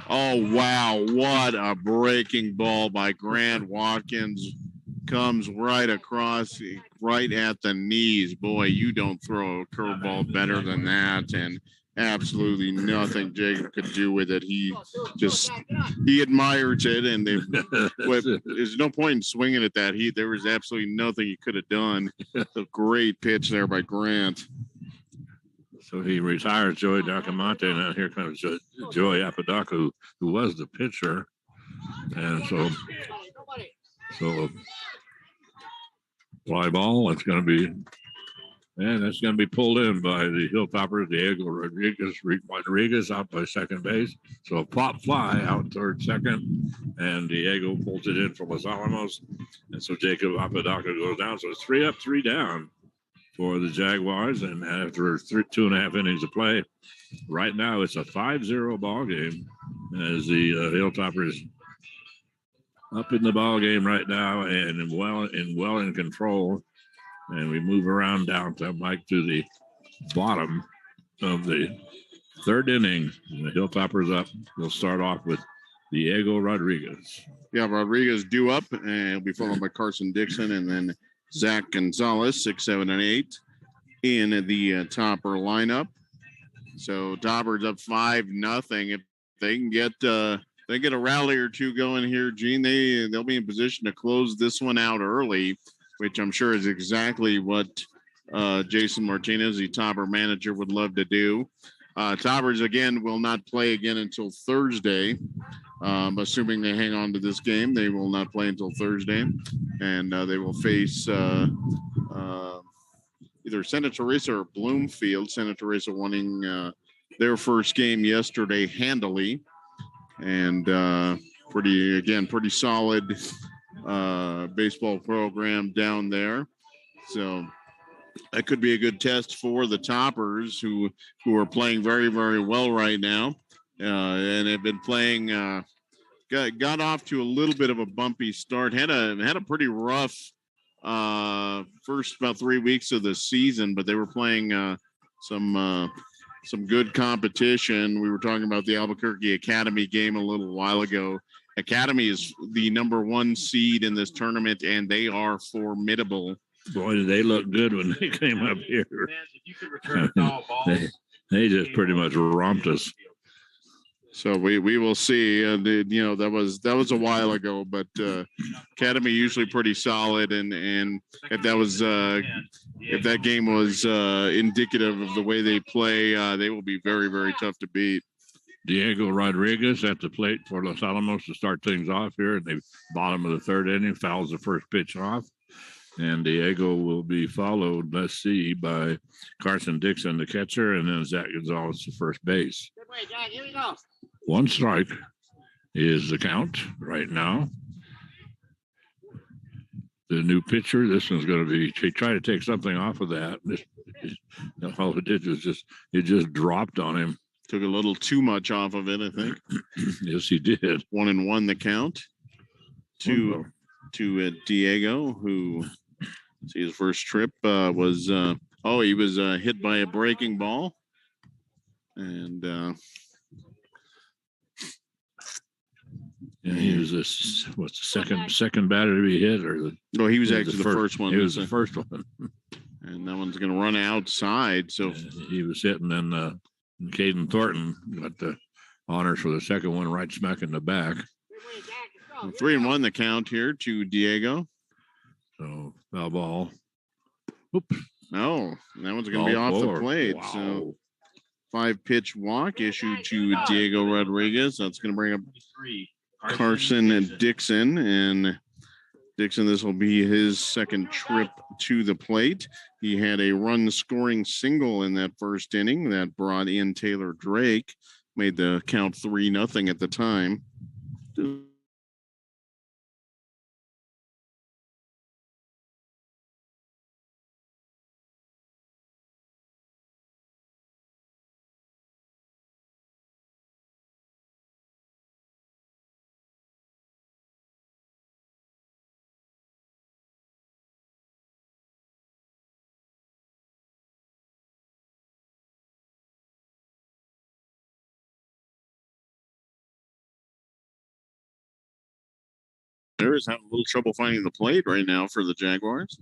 oh wow, what a breaking ball by Grant Watkins. Comes right across, right at the knees. Boy, you don't throw a curveball better than that. And absolutely nothing Jacob could do with it. He admires it, and there's no point in swinging at that. There was absolutely nothing he could have done. A great pitch there by Grant. So he retires Joey Bracamonte, and now here comes Joey Apodaca, who was the pitcher. And so fly ball, that's going to be pulled in by the Hilltoppers, Diego Rodriguez out by second base. So a pop fly out third, second, and Diego pulls it in for Los Alamos. And so Jacob Apodaca goes down. So it's 3 up, 3 down for the Jaguars. And after 2.5 innings of play, right now it's a 5-0 ball game as the Hilltoppers up in the ball game right now and well in control. And we move around down to Mike to the bottom of the 3rd inning. The Hilltoppers up. We'll start off with Diego Rodriguez. Yeah, Rodriguez due up, and he'll be followed by Carson Dixon, and then Zach Gonzalez, 6, 7, and 8 in the Topper lineup. So Toppers up 5-0. If they can get a rally or two going here, Gene, they'll be in position to close this one out early, which I'm sure is exactly what Jason Martinez, the Topper manager, would love to do. Toppers, again, will not play again until Thursday. Assuming they hang on to this game, they will not play until Thursday. And they will face either Santa Teresa or Bloomfield. Santa Teresa winning their first game yesterday handily. And pretty solid baseball program down there. So that could be a good test for the Toppers, who are playing very, very well right now, and have been playing. Got off to a little bit of a bumpy start. Had a pretty rough first about 3 weeks of the season, but they were playing some good competition. We were talking about the Albuquerque Academy game a little while ago. Academy is the #1 seed in this tournament, and they are formidable. Boy, did they look good when they came up here. They just pretty much romped us. So we will see. That was a while ago, but Academy usually pretty solid, and if that game was indicative of the way they play, they will be very, very tough to beat. Diego Rodriguez at the plate for Los Alamos to start things off here. And the bottom of the third inning, fouls the first pitch off. And Diego will be followed, let's see, by Carson Dixon, the catcher, and then Zach Gonzalez, the first base. Good way, Jack. Here we go. 1 strike is the count right now. The new pitcher, this one's going to be, try to take something off of that. All it did was it just dropped on him. Took a little too much off of it, I think. Yes, he did. 1-1 the count to Diego, who his first trip was he was hit by a breaking ball, and he was the second batter to be hit, or he was actually the first one. He was the first one, and that one's going to run outside. So he was hitting, and Caden Thornton got the honors for the second one, right smack in the back. 3-1 the count here to Diego. So foul ball. Oops. No, that one's going to be off the plate. Wow. So 5-pitch walk issued to Diego Rodriguez. That's going to bring up Carson Dixon. And Dixon, this will be his second trip to the plate. He had a run-scoring single in that first inning that brought in Taylor Drake, made the count 3-0 at the time. Is having a little trouble finding the plate right now for the Jaguars.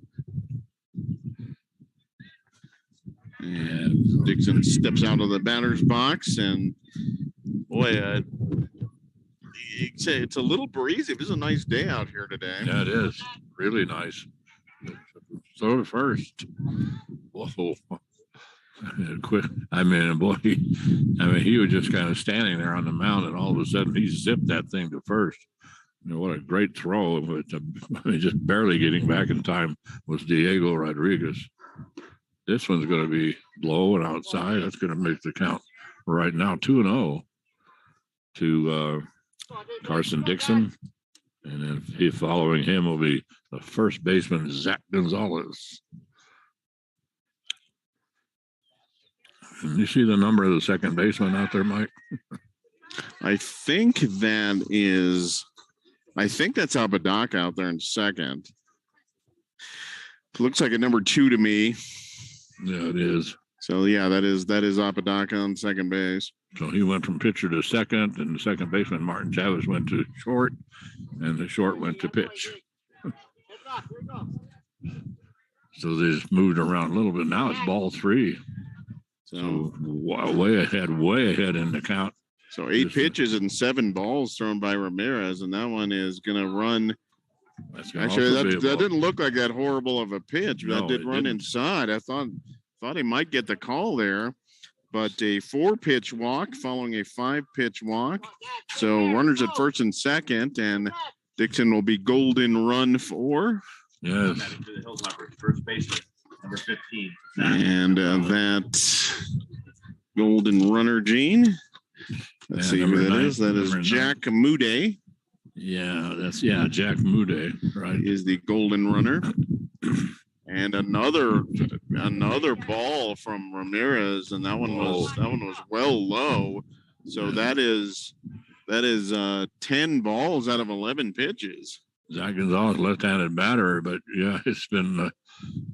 And Dixon steps out of the batter's box, and boy, it's a little breezy. It was a nice day out here today. Yeah, it is. Really nice. So first. Whoa. Quick. He was just kind of standing there on the mound, and all of a sudden he zipped that thing to first. What a great throw. Just barely getting back in time was Diego Rodriguez. This one's going to be low and outside. That's going to make the count right now 2-0 to Carson Dixon. And then following him will be the first baseman, Zach Gonzalez. Can you see the number of the second baseman out there, Mike? I think that's Apodaca out there in second. Looks like a number 2 to me. Yeah, it is. So yeah, that is Apodaca on second base. So he went from pitcher to second, and the second baseman Martin Chavez went to short, and the short went to pitch. So they just moved around a little bit. Now it's ball 3. So way ahead in the count. So 8 pitches and 7 balls thrown by Ramirez, and that one is going to run. Actually, that didn't look like that horrible of a pitch, but that did run inside. I thought he might get the call there, but a 4-pitch walk following a 5-pitch walk. So runners at first and second, and Dixon will be golden run for. Yes. First baseman, number 15. And that golden runner, Gene. Let's see who that is. That is Jack Moody. Yeah, Jack Moody, right? He is the golden runner. And another ball from Ramirez, and that one was well low. So that is 10 balls out of 11 pitches. Zach Gonzalez, left-handed batter, but yeah, it's been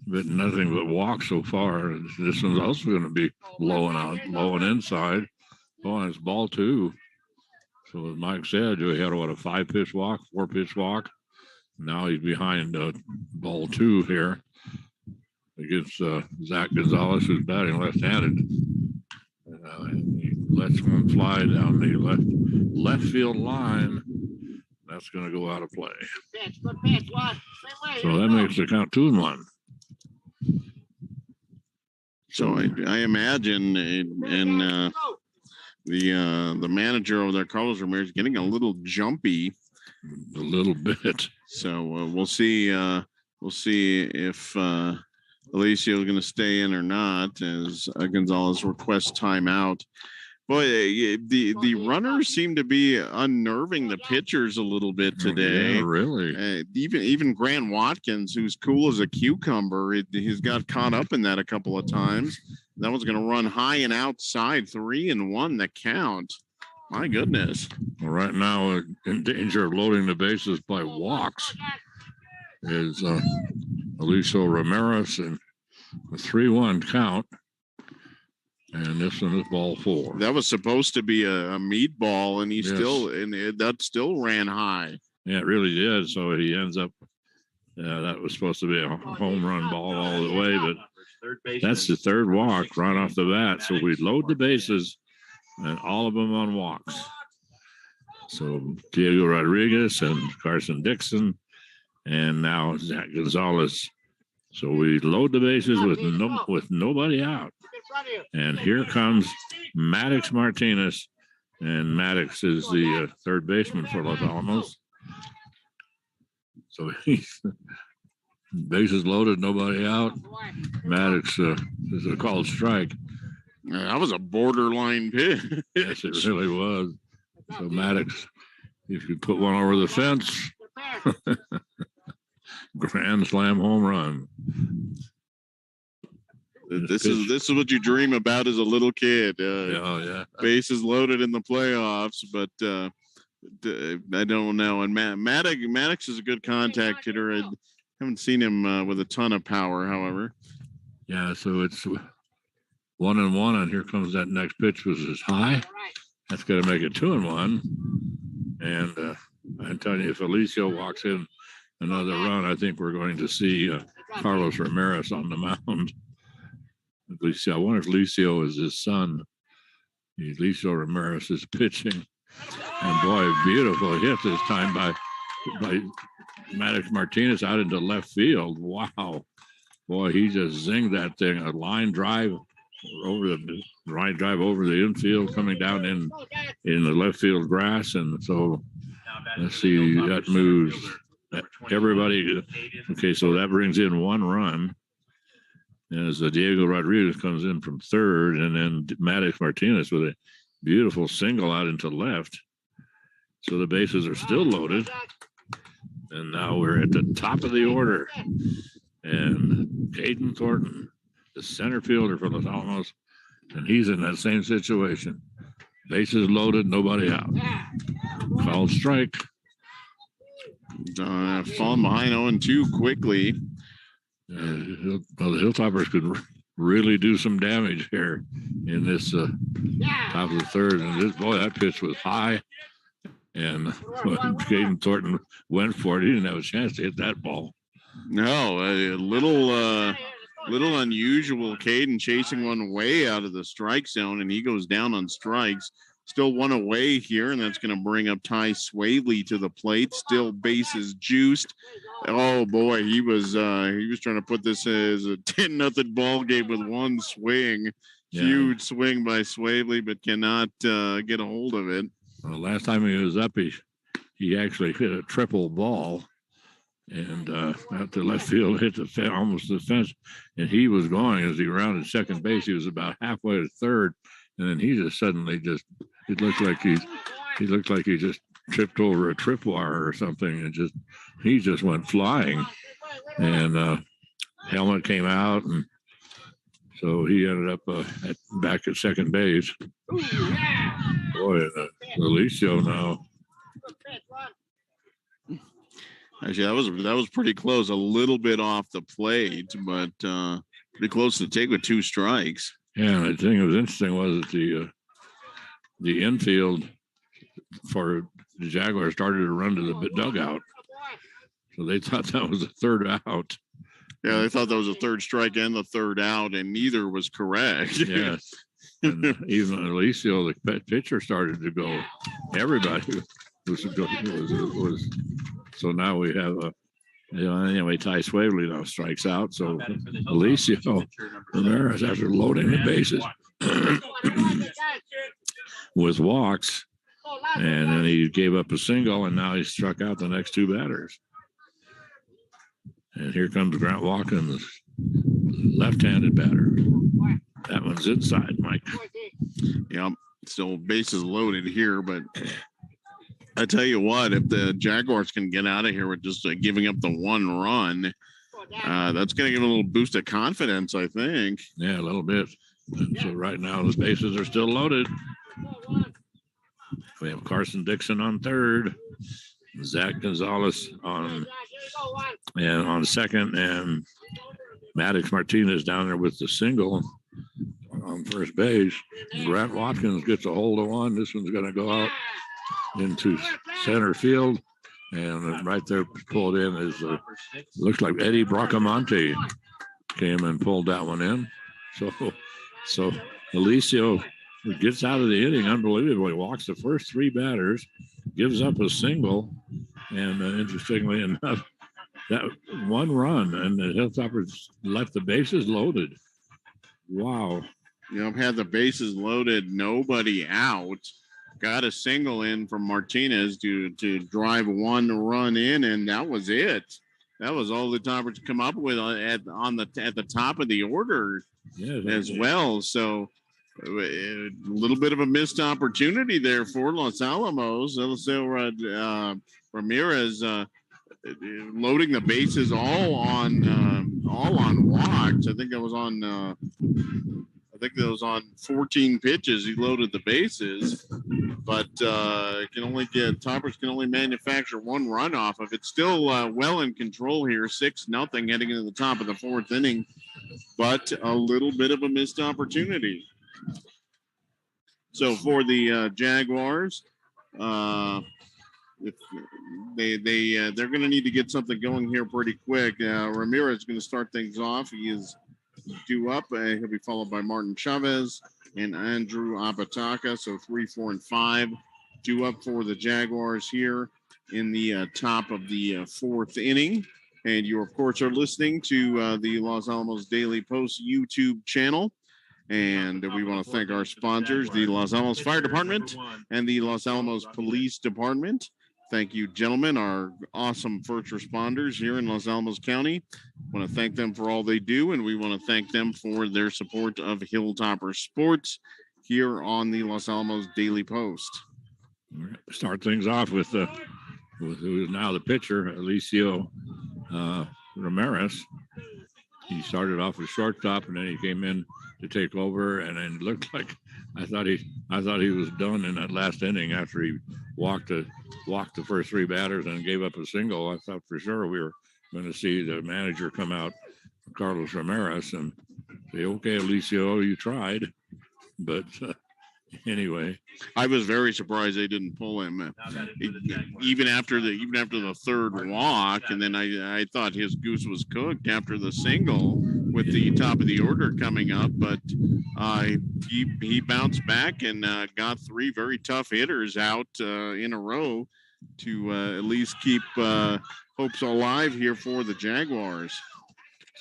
nothing but walk so far. This one's also going to be low and inside. Oh, and it's ball 2. So as Mike said, he had a 5-pitch walk, 4-pitch walk. Now he's behind ball 2 here against Zach Gonzalez, who's batting left-handed. He lets one fly down the left field line. That's going to go out of play. So that makes the count 2-1. So I imagine, and the manager over there, Carlos Ramirez, getting a little jumpy. A little bit. So we'll see. We'll see if Alicio is going to stay in or not, as Gonzalez requests timeout. Boy, the runners seem to be unnerving the pitchers a little bit today. Yeah, really. Even Grant Watkins, who's cool as a cucumber, he's got caught up in that a couple of times. That one's going to run high and outside, 3-1 the count. My goodness. Well, right now, in danger of loading the bases by walks is Alicio Ramirez, and a 3-1 count. And this one is ball 4. That was supposed to be a meatball, and that still ran high. Yeah, it really did. So he ends up. That was supposed to be a home run ball all the way, but that's the 3rd walk right off the bat. So we load the bases, and all of them on walks. So Diego Rodriguez and Carson Dixon, and now Zach Gonzalez. So we load the bases with nobody out. And here comes Maddox Martinez, and Maddox is the 3rd baseman for Los Alamos. So he's bases loaded, nobody out. Maddox is a called strike. That was a borderline pitch. Yes, it really was. So Maddox, if you put one over the fence, grand slam home run. This is what you dream about as a little kid. Yeah. Bases loaded in the playoffs, but I don't know. And Maddox is a good contact hitter. I haven't seen him with a ton of power, however. Yeah, so it's 1-1, and here comes that next pitch, which is high. That's going to make it 2-1. And I'm telling you, if Alicio walks in another run, I think we're going to see Carlos Ramirez on the mound. Alicio, I wonder if Alicio is his son. Alicio Ramirez is pitching. And boy, beautiful hit this time by Maddox Martinez out into left field. Wow. Boy, he just zinged that thing. A line drive over the infield, coming down in the left field grass. And so let's see, that moves everybody. Okay, so that brings in 1 run. As Diego Rodriguez comes in from 3rd, and then Maddox Martinez with a beautiful single out into left. So the bases are still loaded. And now we're at the top of the order. And Caden Thornton, the center fielder for Los Alamos, and he's in that same situation. Bases loaded, nobody out. Called strike. Falling behind 0-2 quickly. The Hilltoppers could really do some damage here in this top of the third. And that pitch was high. And Caden Thornton went for it. He didn't have a chance to hit that ball. No, a little unusual. Caden chasing one way out of the strike zone, and he goes down on strikes. Still one away here, and that's going to bring up Ty Swaley to the plate. Still bases juiced. Oh boy, he was trying to put this as a 10-0 ball game with one swing. Yeah. Huge swing by Swaley, but cannot get a hold of it. Well, last time he was up, he actually hit a triple ball, and out to left field, hit almost the fence, and he was going as he rounded second base. He was about halfway to third, and then he just suddenly it looked like he just tripped over a tripwire or something, and he just went flying, and helmet came out, and so he ended up back at second base. Boy, Alicio now. Actually, that was pretty close. A little bit off the plate, but pretty close to take with 2 strikes. Yeah, and the thing that was interesting was that the infield for the Jaguars started to run to the dugout, so they thought that was a third out. Yeah, they thought that was a third strike and the third out, and neither was correct. Yes. And even Alicio, the pitcher, started to go. Everybody was. So now we have anyway, Ty Swaley now strikes out. So Alicio Ramirez, after loading the bases with walks, and then he gave up a single, and now he struck out the next 2 batters. And here comes Grant Watkins, left-handed batter. That one's inside, Mike. Yeah, still bases loaded here, but I tell you what, if the Jaguars can get out of here with just giving up the 1 run, that's going to give a little boost of confidence, I think. Yeah, a little bit. And so right now the bases are still loaded. We have Carson Dixon on third, Zach Gonzalez on second, and Maddox Martinez down there with the single on first base. Grant Watkins gets a hold of one. This one's going to go out into center field, and right there pulled in is looks like Eddie Bracamonte came and pulled that one in. So Alicio gets out of the inning unbelievably, walks the first 3 batters, gives up a single, and interestingly enough, that 1 run, and the Hilltoppers left the bases loaded. Wow. Had the bases loaded, nobody out. Got a single in from Martinez to drive 1 run in, and that was it. That was all the Toppers come up with at the top of the order as well. So a little bit of a missed opportunity there for Los Alamos. Eliseo Ramirez loading the bases all on walks. I think that was on 14 pitches. He loaded the bases, but Toppers can only manufacture 1 run off of it. Still well in control here, 6-0 heading into the top of the 4th inning, but a little bit of a missed opportunity. So for the Jaguars, they're going to need to get something going here pretty quick. Ramirez is going to start things off. He is due up. He'll be followed by Martin Chavez and Andrew Abataka. So 3, 4, and 5 due up for the Jaguars here in the top of the 4th inning. And you, of course, are listening to the Los Alamos Daily Post YouTube channel. And we want to thank our sponsors, the Los Alamos Fire Department and the Los Alamos Police Department. Thank you, gentlemen, our awesome first responders here in Los Alamos County. I want to thank them for all they do, and we want to thank them for their support of Hilltopper Sports here on the Los Alamos Daily Post. Start things off with who is now the pitcher, Alicio Ramirez. He started off as shortstop, and then he came in to take over, and it looked like I thought he was done in that last inning after he walked the first 3 batters and gave up a single. I thought for sure we were going to see the manager come out, Carlos Ramirez, and say, okay, Alicio, you tried. But anyway, I was very surprised they didn't pull him, even after the third walk. And then I thought his goose was cooked after the single with the top of the order coming up. But he bounced back and got three very tough hitters out in a row to at least keep hopes alive here for the Jaguars.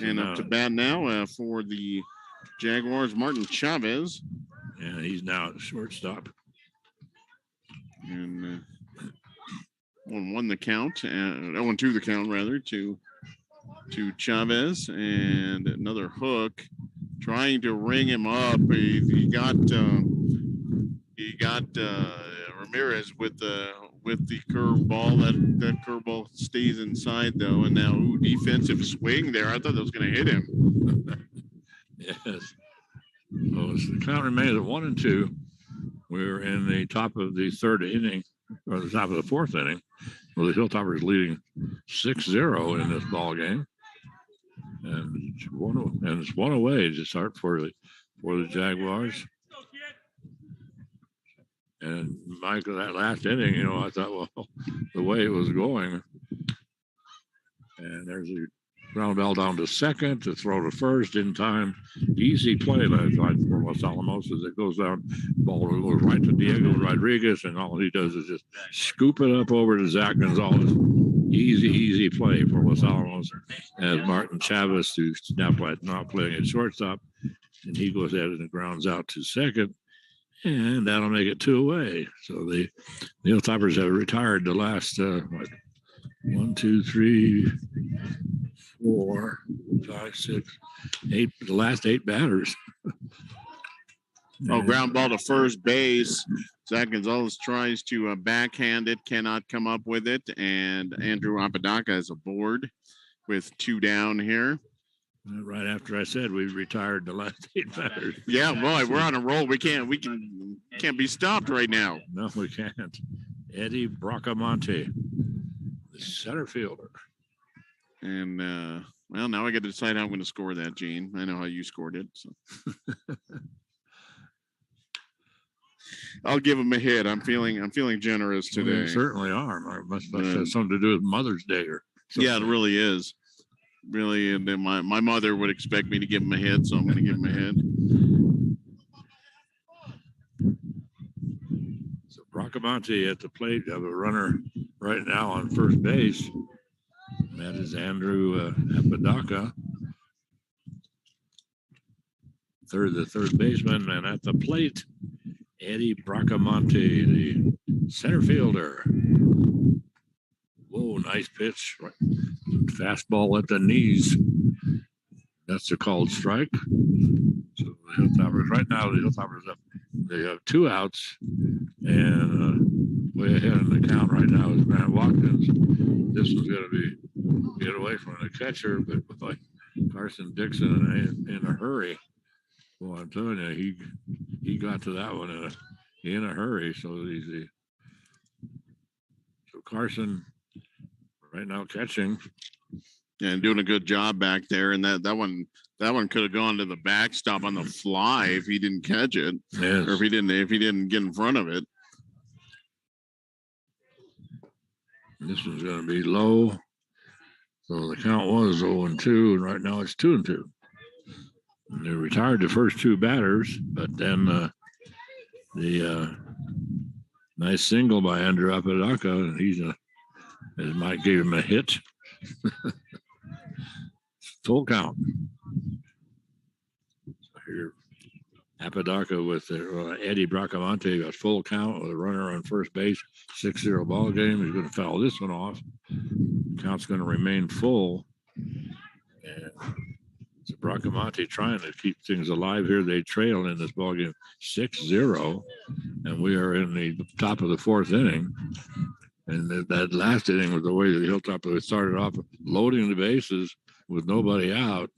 And up to bat now for the Jaguars, Martin Chavez. Yeah, he's now at shortstop. And 1-1 the count, 0-2 the count rather to Chavez, and another hook, trying to ring him up. He got Ramirez with the curve ball. That curve ball stays inside though, and now defensive swing there. I thought that was going to hit him. Yes. So the count remains at 1-2. We're in the top of the third inning, or the top of the fourth inning. Well, the Hilltoppers leading 6-0 in this ball game, and it's one away to start for the Jaguars. And Michael, that last inning, I thought, well, the way it was going, and there's a ground ball down to second to throw to first in time. Easy play last night for Los Alamos as it goes down. Ball goes right to Diego Rodriguez, and all he does is just scoop it up over to Zach Gonzalez. Easy play for Los Alamos as Martin Chavez, who's not playing at shortstop, and he goes ahead and grounds out to second, and that'll make it 2 away. So the Hilltoppers have retired the last 1, 2, 3, 4, 5, 6, 8, the last 8 batters. Ground ball to first base. Zach Gonzalez tries to backhand it, cannot come up with it, and Andrew Apodaca is aboard with 2 down here. Right after I said we retired the last 8 batters. Yeah, boy, we're on a roll. We can't be stopped right now. No, we can't. Eddie Bracamonte, the center fielder. And now I got to decide how I'm going to score that, Gene. I know how you scored it. So. I'll give him a hit. I'm feeling generous today. Well, you certainly are. It must have something to do with Mother's Day or something. Yeah, it really is. Really, and then my mother would expect me to give him a hit, so I'm going to give him a hit. So Bracamonte at the plate. Have a runner right now on first base. That is Andrew Apodaca, the third baseman, and at the plate, Eddie Bracamonte, the center fielder. Whoa, nice pitch. Fastball at the knees. That's a called strike. So the Hilltoppers, right now, the Hilltoppers up. They have 2 outs, and way ahead in the count right now is Grant Watkins. This is going to get away from the catcher, but like Carson Dixon in a hurry. Well, I'm telling you, he got to that one in a hurry. So Carson right now catching. And doing a good job back there. And that one could have gone to the backstop on the fly if he didn't catch it. Yes. Or if he didn't get in front of it. This one's going to be low. So the count was 0-2, and right now it's 2-2. And they retired the first 2 batters, but then the nice single by Andrew Apodaca, and it might give him a hit. Full count. So here, Apodaca with Eddie Bracamonte got full count with a runner on first base, 6-0 ball game. He's going to foul this one off. Count's going to remain full. And so Bracamonte trying to keep things alive here. They trail in this ball game 6-0, and we are in the top of the 4th inning. And that last inning was the way the Hilltoppers started off loading the bases with nobody out.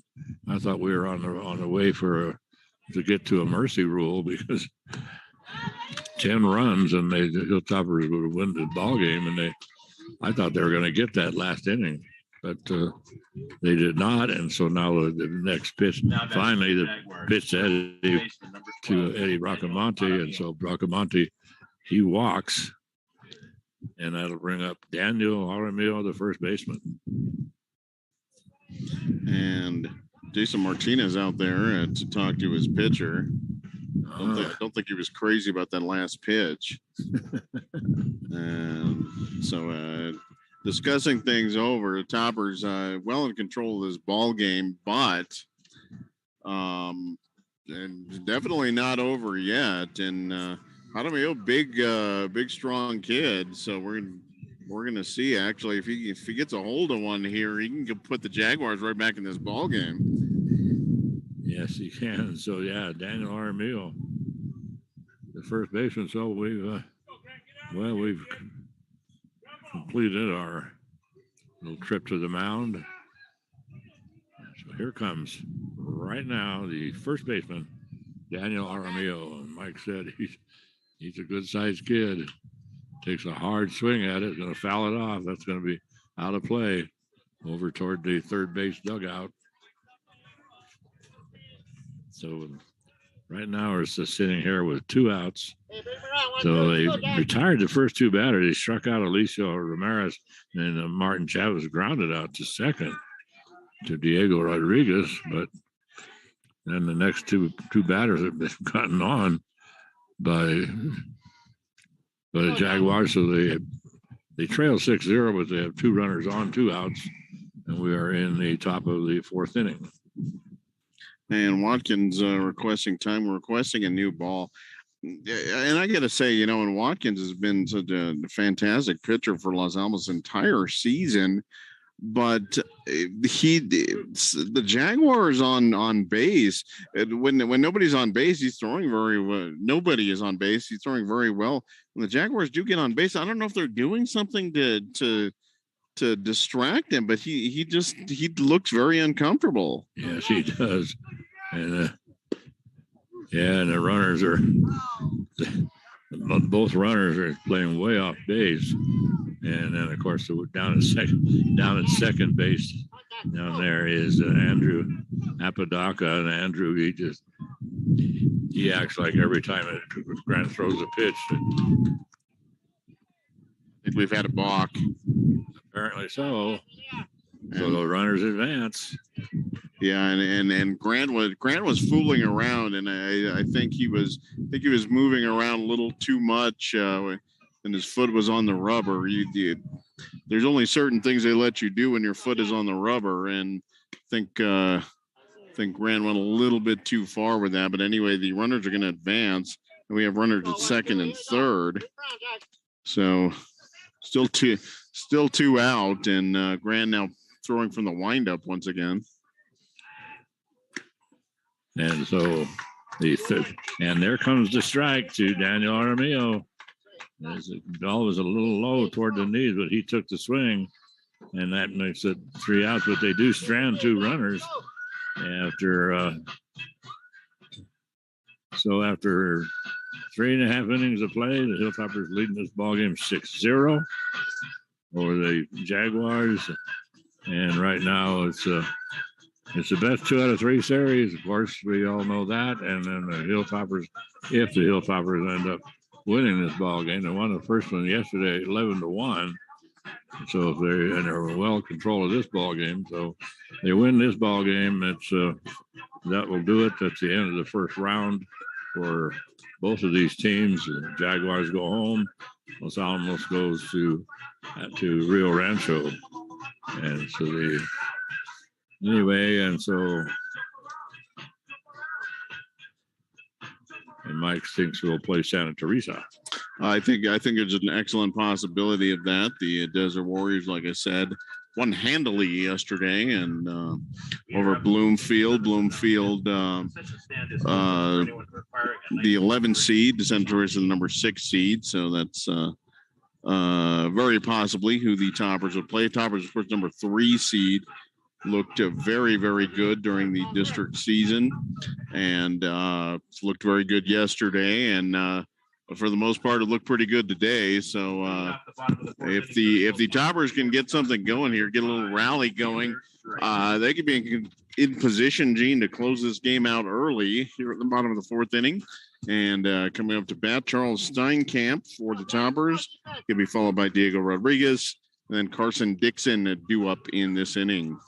I thought we were on the way to get to a mercy rule because 10 runs and the Hilltoppers would win the ball game, and I thought they were going to get that last inning. but they did not. And so now the next pitch, finally the pitch to Eddie Bracamonte. And so Bracamonte, he walks, and that'll bring up Daniel Aramillo, the first baseman. And Jason Martinez out there to talk to his pitcher. I don't think he was crazy about that last pitch. And so discussing things over, Toppers well in control of this ball game, but and definitely not over yet. And Jaramillo, big strong kid. So we're gonna see actually if he gets a hold of one here, he can put the Jaguars right back in this ball game. Yes, he can. So yeah, Daniel Aramillo, the first baseman. So we've completed our little trip to the mound. So here comes right now the first baseman, Daniel Aramillo. And Mike said he's a good-sized kid. Takes a hard swing at it, going to foul it off. That's going to be out of play over toward the third base dugout. So right now we're just sitting here with 2 outs. So they retired the first 2 batters. They struck out Alicia Ramirez, and Martin Chavez grounded out to second to Diego Rodriguez. But then the next two batters have been gotten on by the Jaguars. So they trail 6-0, but they have 2 runners on, 2 outs, and we are in the top of the 4th inning. And Watkins requesting time. We're requesting a new ball. And I got to say, and Watkins has been such a fantastic pitcher for Los Alamos entire season, but the Jaguars on base, when nobody's on base, he's throwing very well. Nobody is on base. He's throwing very well. When the Jaguars do get on base, I don't know if they're doing something to distract him, but he looks very uncomfortable. Yes, he does. And and the runners both runners are playing way off base. And then of course down at second base down there is Andrew Apodaca. And Andrew, he acts like every time Grant throws a pitch. I think we've had a balk. Apparently so. So the runners advance. Yeah, and Grant was fooling around, and I think he was moving around a little too much, and his foot was on the rubber. There's only certain things they let you do when your foot is on the rubber, and I think Grant went a little bit too far with that. But anyway, the runners are going to advance, and we have runners at second and third. So still two out, and Grant now throwing from the windup once again. And so and there comes the strike to Daniel Aramillo. The ball was a little low toward the knees, but he took the swing, and that makes it 3 outs. But they do strand 2 runners after 3.5 innings of play. The Hilltoppers leading this ball game 6-0 over the Jaguars, and right now it's the best 2 out of 3 series. Of course, we all know that. And then the Hilltoppers, if the Hilltoppers end up winning this ball game, they won the first one yesterday, 11-1. So if they're well in control of this ball game, so they win this ball game, that will do it. That's the end of the first round for both of these teams. The Jaguars go home. Los Alamos goes to Rio Rancho, and so and Mike thinks we'll play Santa Teresa. I think there's an excellent possibility of that. The Desert Warriors, like I said, won handily yesterday, and over Bloomfield, the 11 seed, Santa Teresa, the number 6 seed. So that's very possibly who the Toppers would play. Toppers, of course, number 3 seed. Looked very, very good during the district season, and looked very good yesterday. And for the most part, it looked pretty good today. So if the Toppers can get something going here, get a little rally going, they could be in position, Gene, to close this game out early here at the bottom of the fourth inning. And coming up to bat, Charles Steinkamp for the Toppers. He'll be followed by Diego Rodriguez, and then Carson Dixon due up in this inning.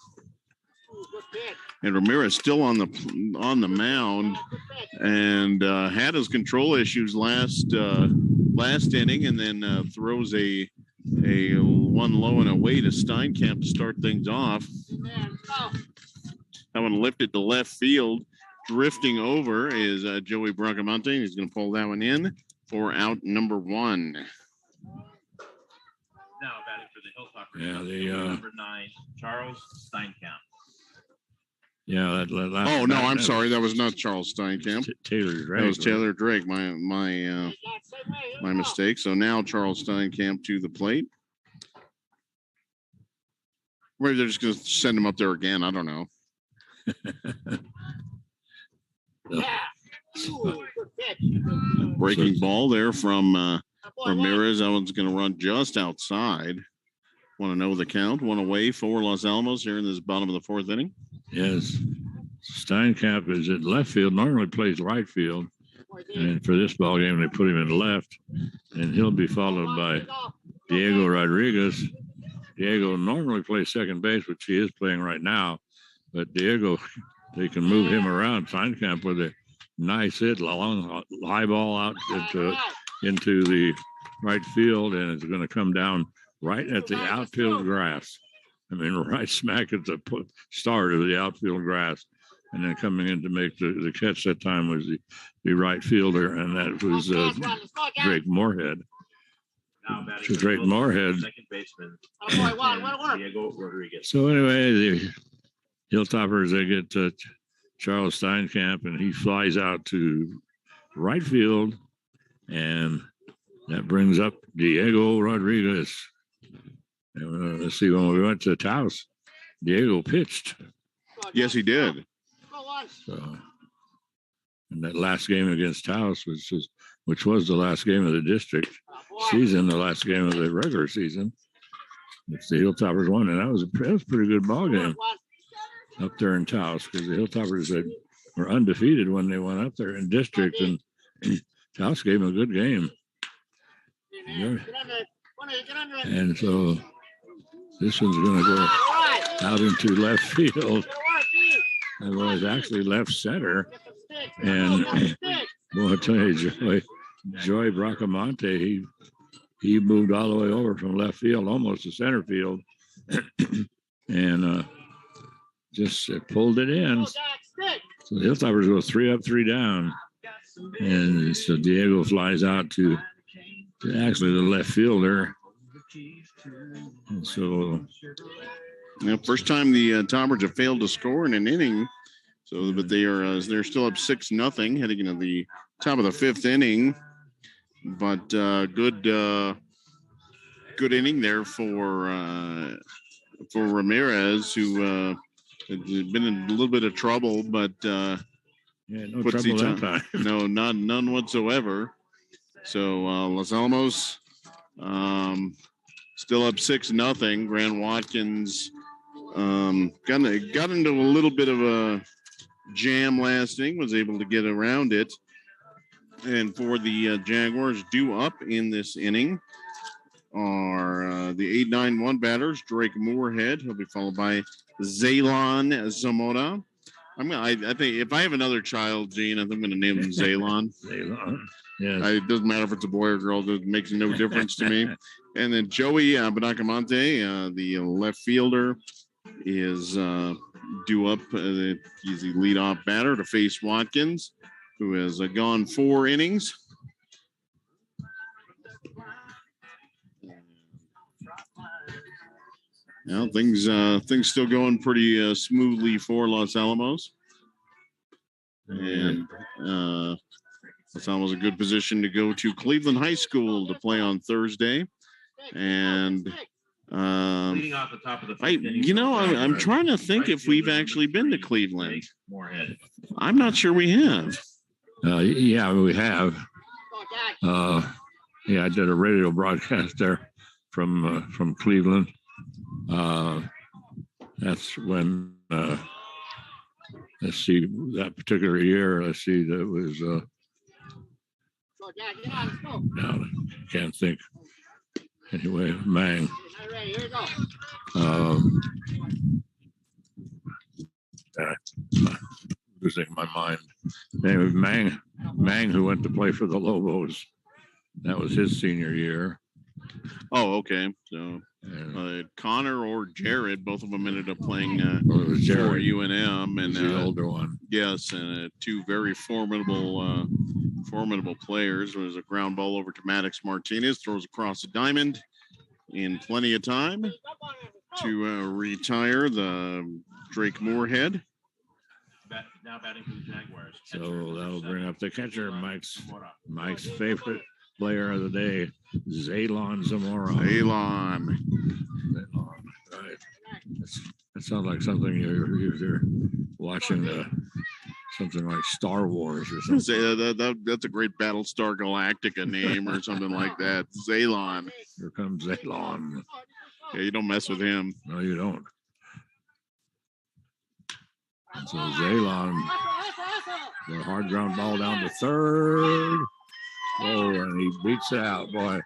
And Ramirez still on the mound, and had his control issues last inning, and then throws a one low and away to Steinkamp to start things off. That one lifted to left field. Drifting over is Joey Bracamonte. He's going to pull that one in for out number 1. Now batting for the Hilltoppers. Yeah, number 9, Charles Steinkamp. Yeah, oh no, I'm sorry, that was not Charles Steinkamp. Taylor Drake. That was Taylor Drake. My mistake. So now Charles Steinkamp to the plate. Maybe they're just going to send him up there again. I don't know. Breaking ball there from Ramirez. That one's going to run just outside. Want to know the count? 1 away for Los Alamos here in this bottom of the fourth inning. Yes. Steinkamp is at left field, normally plays right field. And for this ball game, they put him in left. And he'll be followed by Diego Rodriguez. Diego normally plays second base, which he is playing right now. But Diego, they can move him around. Steinkamp with a nice hit, long high ball out into the right field, and it's going to come down right at the outfield grass. I mean, right smack at the start of the outfield grass. And then coming in to make the catch that time was the right fielder, and that was Drake Moorhead. So Drake Moorhead. Second baseman. Diego Rodriguez. So anyway, the Hilltoppers, they get Charles Steinkamp, and he flies out to right field, and that brings up Diego Rodriguez. And, let's see, when we went to Taos, Diego pitched. Yes, he did. So, and that last game against Taos, which was the last game of the district season, the last game of the regular season, it's the Hilltoppers won, and that was a pretty good ball game up there in Taos, because the Hilltoppers were undefeated when they went up there in district, and Taos gave them a good game. And so this one's going to go out into left field. It was actually left center. And well, I tell you, Joey Bracamonte, he moved all the way over from left field, almost to center field, and just pulled it in. So the Hilltoppers go 3 up, 3 down. And so Diego flies out to actually the left fielder. And so, first time the Toppers have failed to score in an inning. So, but they're still up 6-0 heading into the top of the 5th inning. But good inning there for Ramirez, who had been in a little bit of trouble, but no trouble that time. No, none whatsoever. So Los Alamos still up 6-0. Grant Watkins got into a little bit of a jam last inning, was able to get around it. And for the Jaguars, due up in this inning are the 8-9-1 batters, Drake Moorhead. He'll be followed by Elon Zamora. I think if I have another child, Gene, I think I'm going to name him Zaylon. Zaylon. Yes. It doesn't matter if it's a boy or girl. It makes no difference to me. And then Joey Bracamonte, the left fielder, is due up. He's the leadoff batter to face Watkins, who has gone 4 innings. Now things still going pretty smoothly for Los Alamos, and Los Alamos a good position to go to Cleveland High School to play on Thursday. And leading off the top of the 5th inning, I'm trying to think if we've actually been to Cleveland. I'm not sure we have. Yeah, we have. I did a radio broadcast there from Cleveland. That's when let's see, that particular year. Let's see, that was now I can't think. Anyway, Mang. Losing my mind. Anyway, Mang, who went to play for the Lobos. That was his senior year. Oh, okay. So Connor or Jared, both of them ended up playing it was for Jared, UNM, and the older one. Yes, and two very formidable players. There was a ground ball over to Maddox Martinez, throws across the diamond in plenty of time to retire the Drake Moorhead. Now batting for the Jaguars. So that'll bring up the catcher, Mike's favorite player of the day, Elon Zamora. Elon. Right. That sounds like something you're watching something like Star Wars or something. That's a great Battlestar Galactica name or something like that. Zalon. Here comes Elon. Yeah, you don't mess with him. No, you don't. So Zalon, the hard ground ball down to third. Oh, and he beats it out, boy.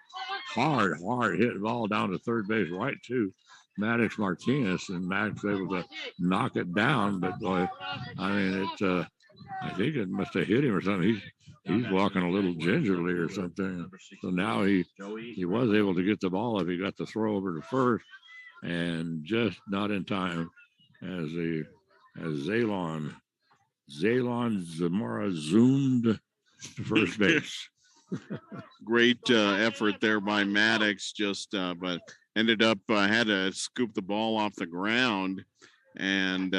Hard hit ball down to third base, right to Maddox Martinez, and Maddox able to knock it down. But boy, I mean, I think it must have hit him or something. He's walking a little gingerly or something. So now he was able to get the ball if he got the throw over to first, and just not in time as Zalon Zamora zoomed to first base. Great effort there by Maddox, but ended up had to scoop the ball off the ground and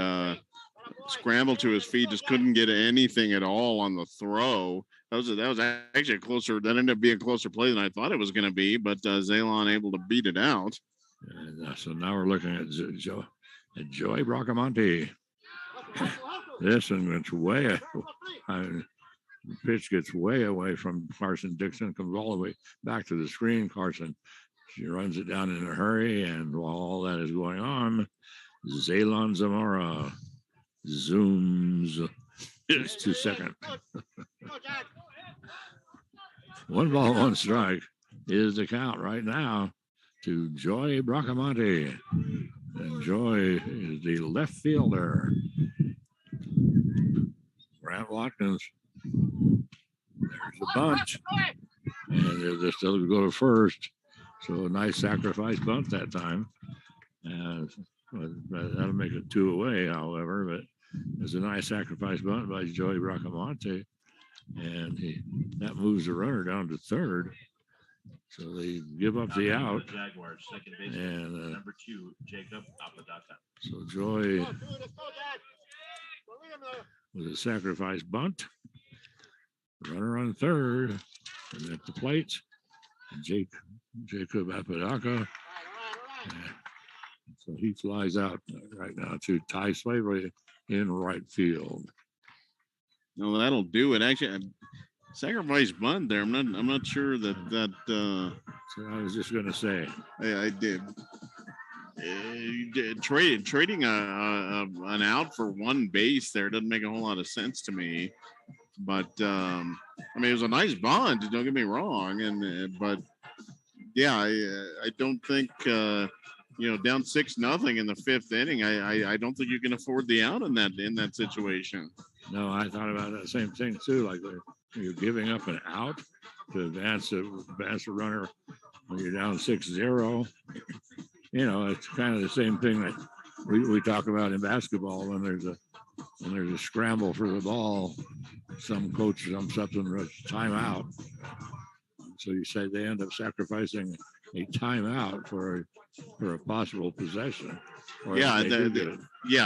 scrambled to his feet. Just couldn't get anything at all on the throw. That was actually that ended up being a closer play than I thought it was going to be. But Zalon able to beat it out. And, so now we're looking at Joey Bracamonte. This one gets way. The pitch gets way away from Carson Dixon, comes all the way back to the screen. Carson, she runs it down in a hurry, and while all that is going on, Elon Zamora zooms. It's 2 seconds. 1 ball, 1 strike is the count right now to Joey Bracamonte. And Joy is the left fielder. Grant Watkins. There's the bunt. And they're still go to first. So a nice sacrifice bunt that time. That'll make it 2 away, however. But it's a nice sacrifice bunt by Joey Bracamonte. And that moves the runner down to third. So they give up the out. Jaguars, second base, and number 2, Jacob Apodaca. So Joy with a sacrifice bunt. Runner on third. And at the plate, Jacob Apodaca. So he flies out right now to Ty Slavery in right field. No, that'll do it. Actually, sacrifice bunt there. I'm not sure that. So I was just going to say. I did. Trading an out for 1 base there doesn't make a whole lot of sense to me. But I mean, it was a nice bunt. Don't get me wrong, but yeah, I don't think down 6-0 in the 5th inning. I don't think you can afford the out in that situation. No, I thought about that same thing too. Like you're giving up an out to advance a runner when you're down 6-0. It's kind of the same thing that we talk about in basketball when there's a scramble for the ball. Some coach jumps up and runs timeout. So you say they end up sacrificing a timeout for a possible possession. Yeah,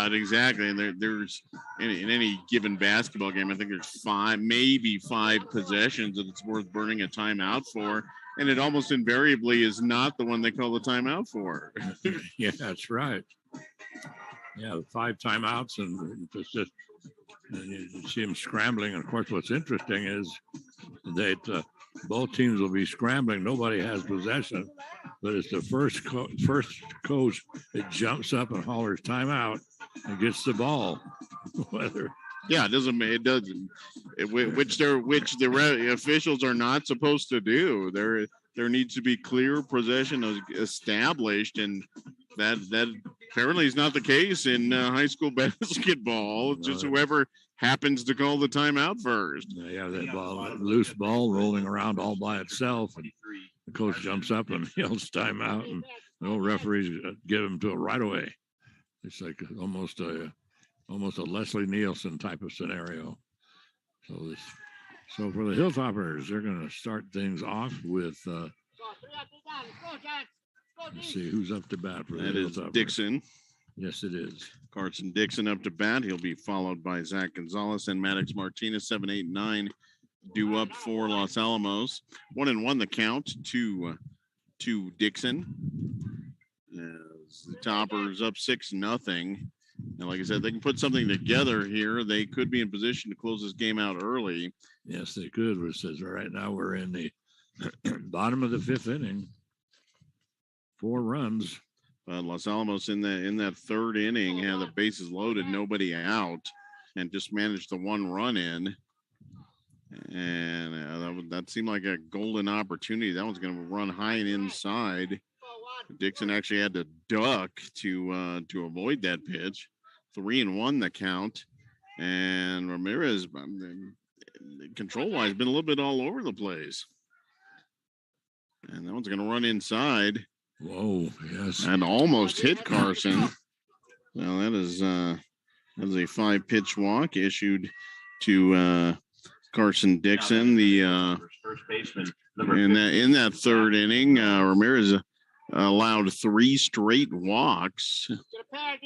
exactly. And there's in any given basketball game, I think there's maybe 5 possessions that it's worth burning a timeout for, and it almost invariably is not the one they call the timeout for. Yeah, that's right. Yeah, 5 timeouts, and it's just you see them scrambling. And of course, what's interesting is that both teams will be scrambling. Nobody has possession, but it's the first coach that jumps up and hollers timeout and gets the ball. Whether Yeah, it doesn't. Which the officials are not supposed to do. There needs to be clear possession established, and that apparently is not the case in high school basketball. It's just whoever happens to call the timeout first. Yeah, that loose ball rolling around all by itself, and the coach jumps up and yells timeout, and no referees give him to it right away. It's like almost a Leslie Nielsen type of scenario. So for the Hilltoppers, they're going to start things off with. Let's see who's up to bat for that. Is Hilltoppers. Dixon. Yes, it is. Carson Dixon up to bat. He'll be followed by Zach Gonzalez and Maddox Martinez. 7, 8, 9 due up for Los Alamos. 1-1 the count to Dixon. As the Toppers up 6-0. And like I said, they can put something together here. They could be in position to close this game out early. Yes, they could. Which says right now we're in the bottom of the 5th inning. 4 runs. Los Alamos in that 3rd inning had the bases loaded, nobody out, and just managed the 1 run in. And that seemed like a golden opportunity. That one's going to run high and inside. Dixon actually had to duck to avoid that pitch. 3-1 the count. And Ramirez, control-wise, been a little bit all over the place. And that one's going to run inside. Whoa, yes. And almost hit Carson. Well, that is a 5-pitch walk issued to Carson Dixon. The first baseman. in that 3rd inning, Ramirez allowed 3 straight walks,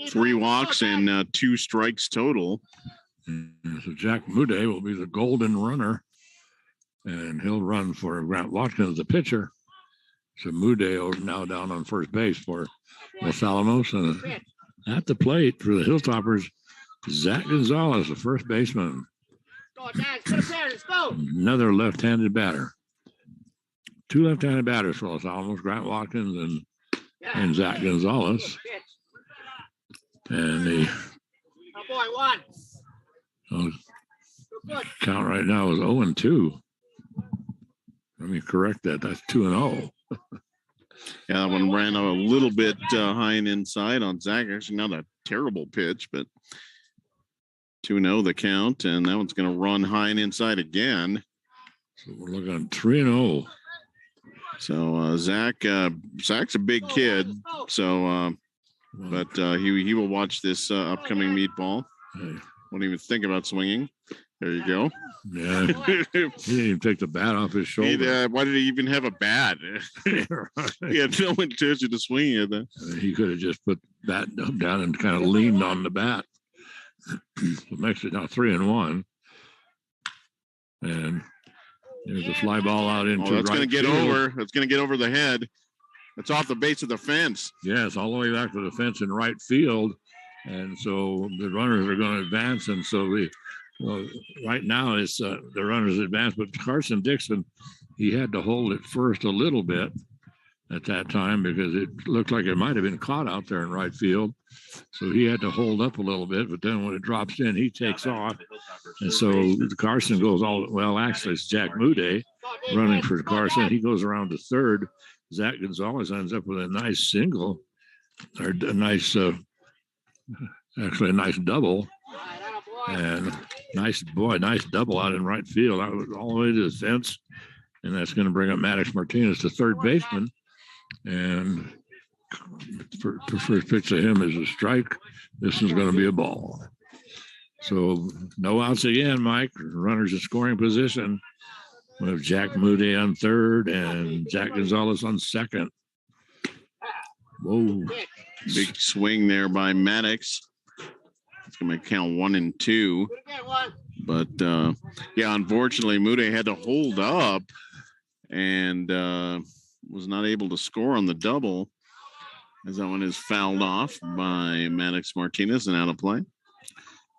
3 walks and 2 strikes total. So Jack Mude will be the golden runner, and he'll run for Grant Watkins, the pitcher. So Mude now down on first base for Los Alamos, and at the plate for the Hilltoppers, Zach Gonzalez, the first baseman. Another left-handed batter. 2 left-handed batters for Los Alamos, Grant Watkins and Zach Gonzalez. And the count right now is 0-2. Let me correct that. That's 2-0. Yeah, that one ran a little bit high and inside on Zach. Actually, not a terrible pitch, but 2-0 the count, and that one's going to run high and inside again. So we're looking at 3-0. So Zach's a big kid, so but he will watch this upcoming meatball. Hey. Won't even think about swinging. There you go. Yeah, he didn't even take the bat off his shoulder. Why did he even have a bat? He had no intention to swing it. He could have just put the bat down and kind of leaned on the bat. It makes it now 3-1. And there's a fly ball out into that's right going to get field. over. That's going to get over the head. It's off the base of the fence. Yes, all the way back to the fence in right field. And so the runners are going to advance. And so right now it's the runners advance. But Carson Dixon, he had to hold it first a little bit at that time because it looked like it might have been caught out there in right field. So he had to hold up a little bit. But then when it drops in, he takes off. And so Carson goes actually it's Jack Mude running for Carson. He goes around to third. Zach Gonzalez ends up with a nice single, or a nice, actually a nice double, and nice double out in right field, out all the way to the fence, and that's going to bring up Maddox Martinez to third baseman, and for first pitch to him is a strike. This is going to be a ball. So no outs again, Mike. Runners in scoring position. We have Jack Mude on third and Jack Gonzalez on second. Whoa. Big swing there by Maddox. It's going to count 1-2. But, unfortunately, Mude had to hold up and was not able to score on the double as that one is fouled off by Maddox Martinez and out of play.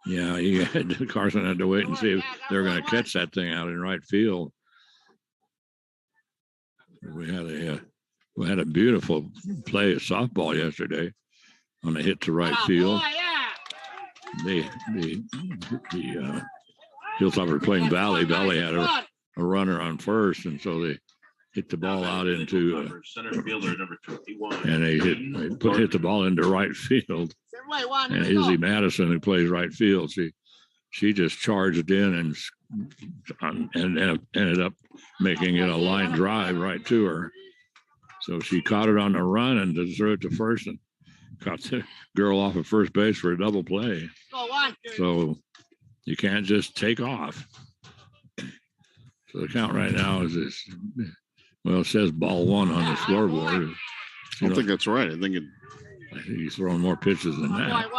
Yeah, Carson had to wait and see if they were going to catch that thing out in right field. We had a beautiful play of softball yesterday on a hit to right field. The Hilltopper playing Valley. Valley had a runner on first, and so they hit the ball out into center fielder number 21. and they hit the ball into right field. And Izzy Madison, who plays right field, she just charged in and ended up making it a line drive right to her. So she caught it on the run and threw it to first and caught the girl off at first base for a double play. So you can't just take off. So the count right now is this. Well, it says ball one on the scoreboard. I don't think that's right. I think he's throwing more pitches than that.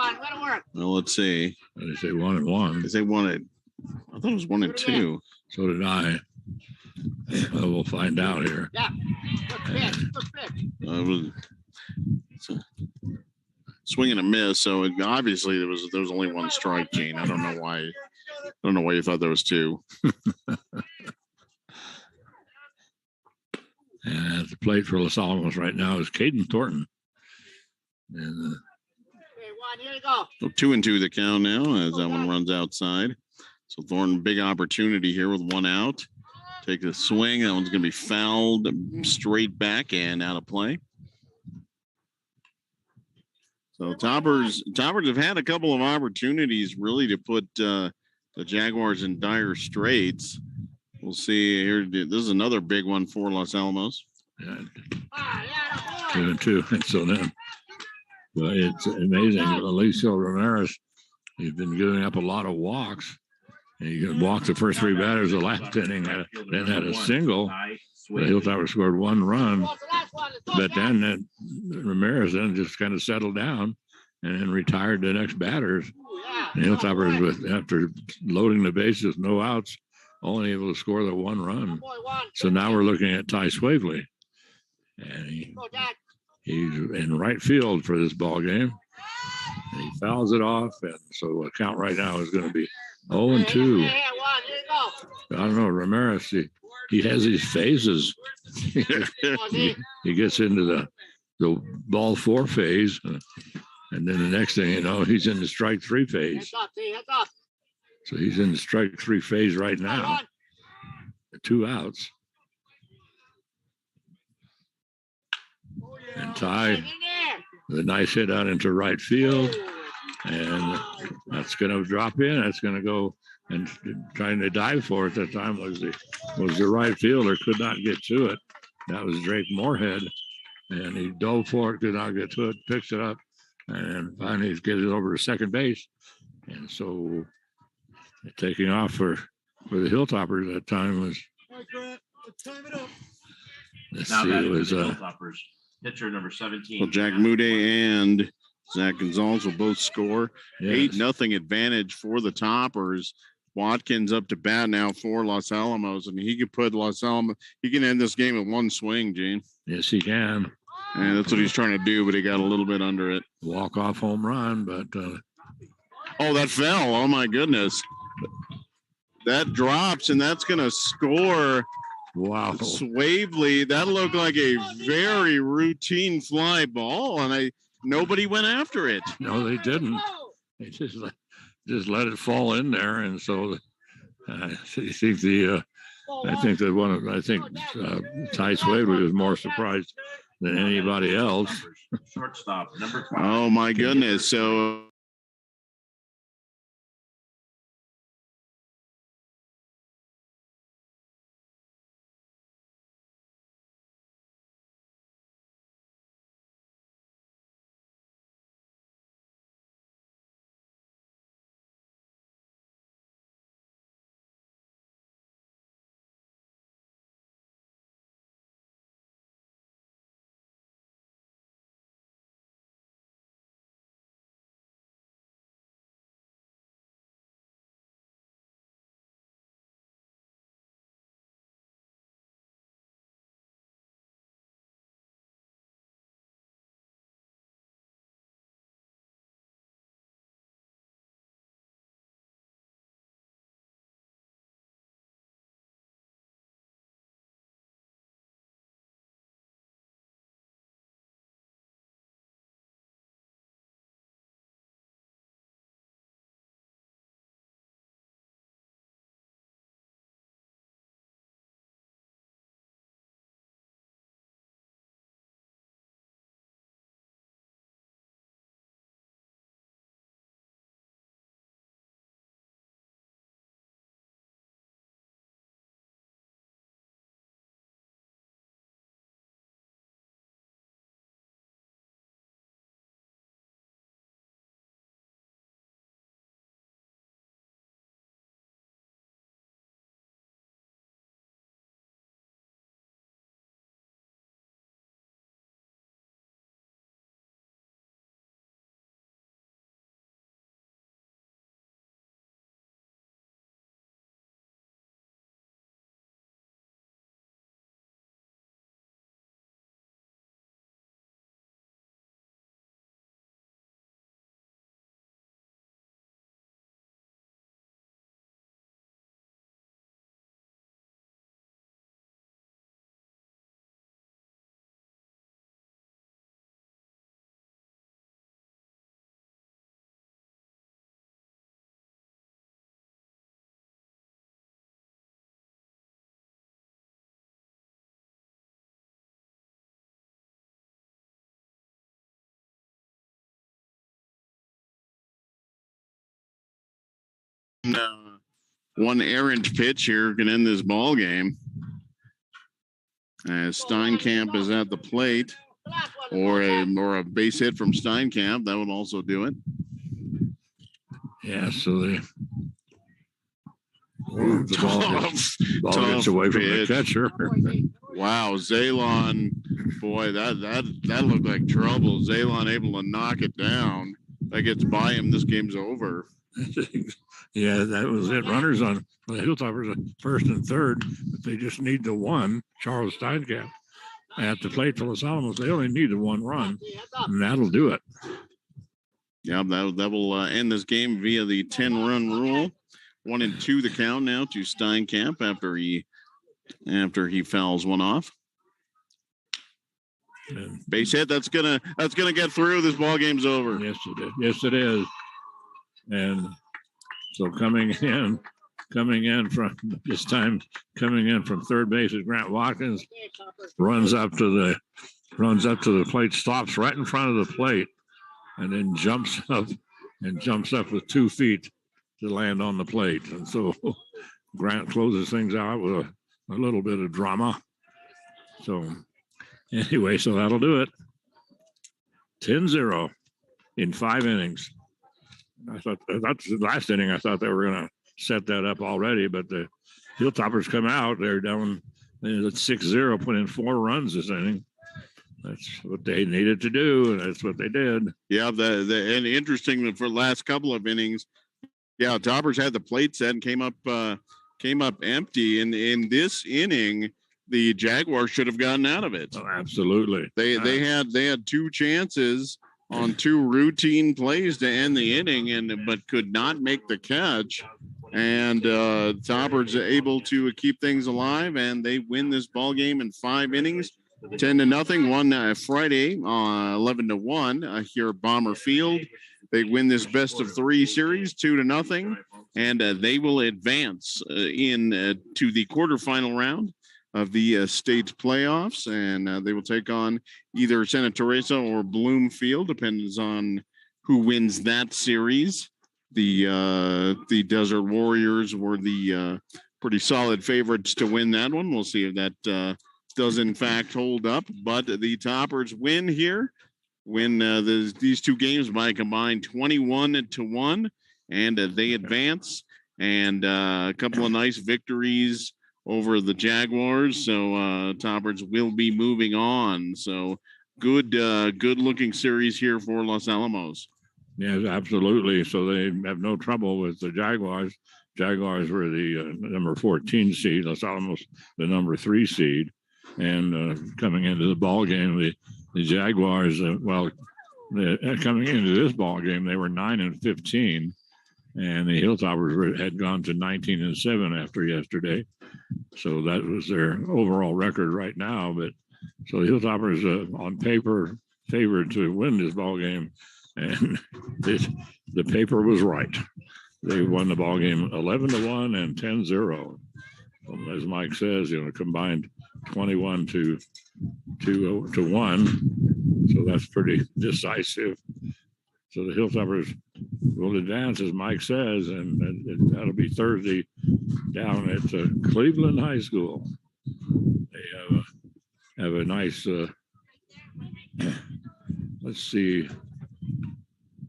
Well, let's see. They say 1-1. They say 1. I thought it was 1-2. So did I. Well, we'll find out here. Swing and a miss. So obviously there was only one strike, Gene. I don't know why. You thought there was 2. And at the plate for Los Alamos right now is Caden Thornton. And so 2-2 the count now as that one runs outside. So Thornton, big opportunity here with 1 out. Take the swing. That one's going to be fouled straight back and out of play. So Toppers have had a couple of opportunities really to put the Jaguars in dire straits. We'll see here. This is another big one for Los Alamos. Yeah. 2-2. So then, but it's amazing. Alicio Ramirez, he's been giving up a lot of walks. And he walked the first 3 batters of the last inning, then had a single. The Hilltopper scored 1 run. But then Ramirez then just kind of settled down and then retired the next batters. The Hilltoppers, after loading the bases, no outs, only able to score the 1 run. So now we're looking at Ty Swavely. And he's in right field for this ball game. And he fouls it off. And so the count right now is going to be 0-2. I don't know, Ramirez, he has these phases. he gets into the ball 4 phase. And then the next thing you know, he's in the strike 3 phase. So he's in the strike 3 phase right now. 2 outs. And Ty, the nice hit out into right field. And that's going to drop in. That's going to go, and trying to dive for it at that time was the right fielder, could not get to it. That was Drake Moorhead. And he dove for it, could not get to it, picks it up, and finally gets it over to second base. And so taking off for the Hilltoppers that time was. Let's see, it was Hilltoppers pitcher number 17. Well, Jack Mude and Zach Gonzalez will both score. Yes. 8-0 advantage for the Toppers. Watkins up to bat now for Los Alamos, and he could put Los Alamos. He can end this game with 1 swing, Gene. Yes, he can. And that's what he's trying to do, but he got a little bit under it. Walk-off home run, but. Oh, that fell. Oh, my goodness. That drops, and that's going to score. Wow. Swavely. That looked like a very routine fly ball, and nobody went after it. No, they didn't. They just let it fall in there, and so I think Ty Swavely was more surprised than anybody else. Shortstop number 5. Oh my goodness! So. one errant pitch here can end this ball game. As Steinkamp is at the plate, or a base hit from Steinkamp, that would also do it. Yeah, so the ball gets away from the catcher. Wow, Zalon, boy, that looked like trouble. Zalon able to knock it down. That gets by him. This game's over. Yeah, that was it. Runners on the Hilltoppers at first and third, but they just need the one. Charles Steinkamp at the plate for Los Alamos. They only need the one run, and that'll do it. Yeah, that will end this game via the 10-run rule. 1-2 the count now to Steinkamp after he fouls one off. And base hit. That's gonna get through. This ball game's over. Yes, it is. Yes, it is. And so coming in from this time, coming in from third base is Grant Watkins. Runs up to the plate, stops right in front of the plate, and then jumps up with 2 feet to land on the plate. And so Grant closes things out with a little bit of drama. So anyway, so that'll do it. 10-0 in 5 innings. I thought that's the last inning. I thought they were going to set that up already, but the Hilltoppers come out. They're down at 6-0, put in 4 runs this inning. That's what they needed to do, and that's what they did. Yeah, and interesting for the last couple of innings, yeah, Toppers had the plate set and came up empty. And in this inning, the Jaguars should have gotten out of it. Oh, absolutely. They had 2 chances on 2 routine plays to end the inning, but could not make the catch. And Toppers able to keep things alive, and they win this ball game in 5 innings, 10-0. One Friday, 11-1 here at Bomber Field. They win this best of 3 series, 2-0, and they will advance to the quarterfinal round of the state playoffs, and they will take on either Santa Teresa or Bloomfield, depends on who wins that series. The Desert Warriors were the pretty solid favorites to win that one. We'll see if that does in fact hold up, but the Toppers win here. Win these 2 games by a combined 21-1, and they advance. And a couple of nice victories over the Jaguars. So Toppers will be moving on. So good looking series here for Los Alamos. Yes, absolutely. So they have no trouble with the Jaguars. Jaguars were the number 14 seed. Los Alamos the number 3 seed. And coming into the ball game, the Jaguars, coming into this ball game, they were 9-15, and the Hilltoppers had gone to 19-7 after yesterday. So that was their overall record right now. But so the Hilltoppers, on paper, favored to win this ball game, and the paper was right. They won the ball game 11-1 and 10-0. As Mike says, combined 21-1. So that's pretty decisive. So the Hilltoppers will advance, as Mike says, and that'll be Thursday down at Cleveland High School. They have a nice, let's see.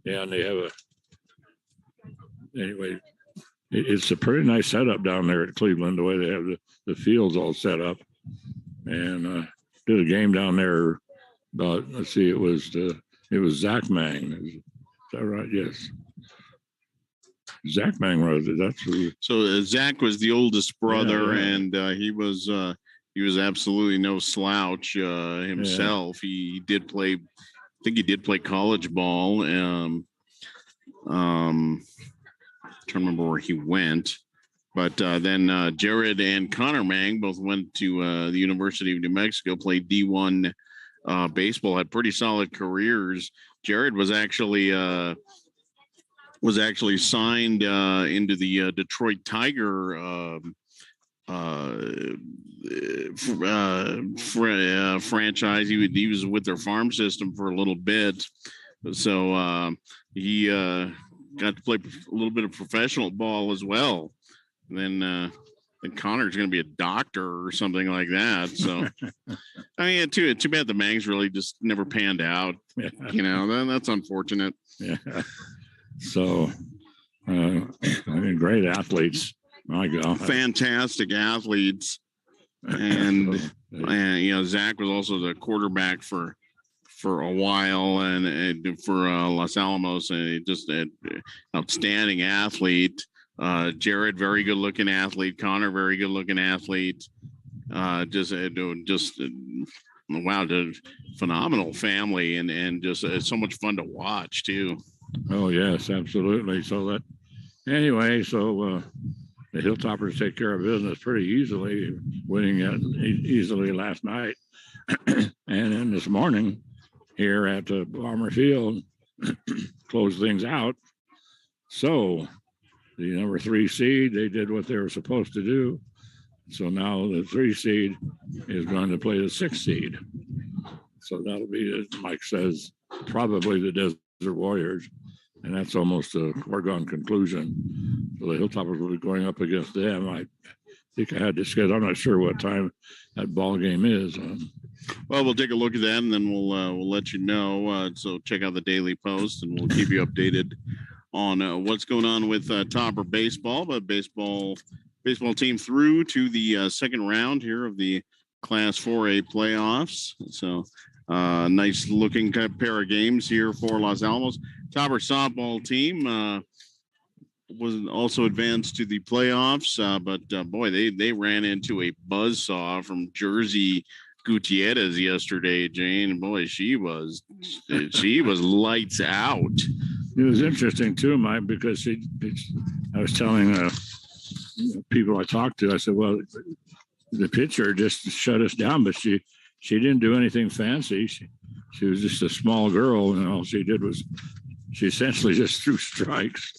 Yeah, and they have anyway, it's a pretty nice setup down there at Cleveland, the way they have the fields all set up. And did a game down there about, let's see, it was Zach Mang. Is that right? Yes. Zach Mang wrote it. That's who. So Zach was the oldest brother, Yeah. and he was absolutely no slouch himself. Yeah. He did play, I think he did play college ball. Trying to remember where he went, but then Jared and Connor Mang both went to the University of New Mexico, played D1 baseball, had pretty solid careers. Jared was actually signed into the Detroit Tiger franchise. He was with their farm system for a little bit, so he got to play a little bit of professional ball as well. then Connor's going to be a doctor or something like that. So, I mean, too bad the Mags really just never panned out. Yeah. You know, that's unfortunate. Yeah. So, I mean, great athletes. My God. Fantastic athletes. And you know, Zach was also the quarterback for a while, and for Los Alamos, and just an outstanding athlete. Jared, very good looking athlete. Connor, very good looking athlete. Wow, phenomenal family, and just so much fun to watch too. Oh yes, absolutely. So that anyway, so the Hilltoppers take care of business pretty easily, winning it easily last night, and then this morning here at Palmer Field closed things out. So the number 3 seed, they did what they were supposed to do. So now the 3 seed is going to play the 6 seed. So that'll be, as Mike says, probably the Desert Warriors. And that's almost a foregone conclusion. So the Hilltoppers will be going up against them. I think I had to schedule. I'm not sure what time that ball game is. Well, we'll take a look at that, and then we'll let you know. So check out the Daily Post, and we'll keep you updated on what's going on with Topper baseball. But baseball team through to the second round here of the Class 4A playoffs. So nice looking pair of games here for Los Alamos. Topper softball team was also advanced to the playoffs, but boy, they ran into a buzzsaw from Jersey Gutierrez yesterday, Jane. Boy, she was lights out. It was interesting too, Mike, because I was telling people I talked to, I said, well, the pitcher just shut us down, but she didn't do anything fancy. She was just a small girl, and all she did was she essentially just threw strikes.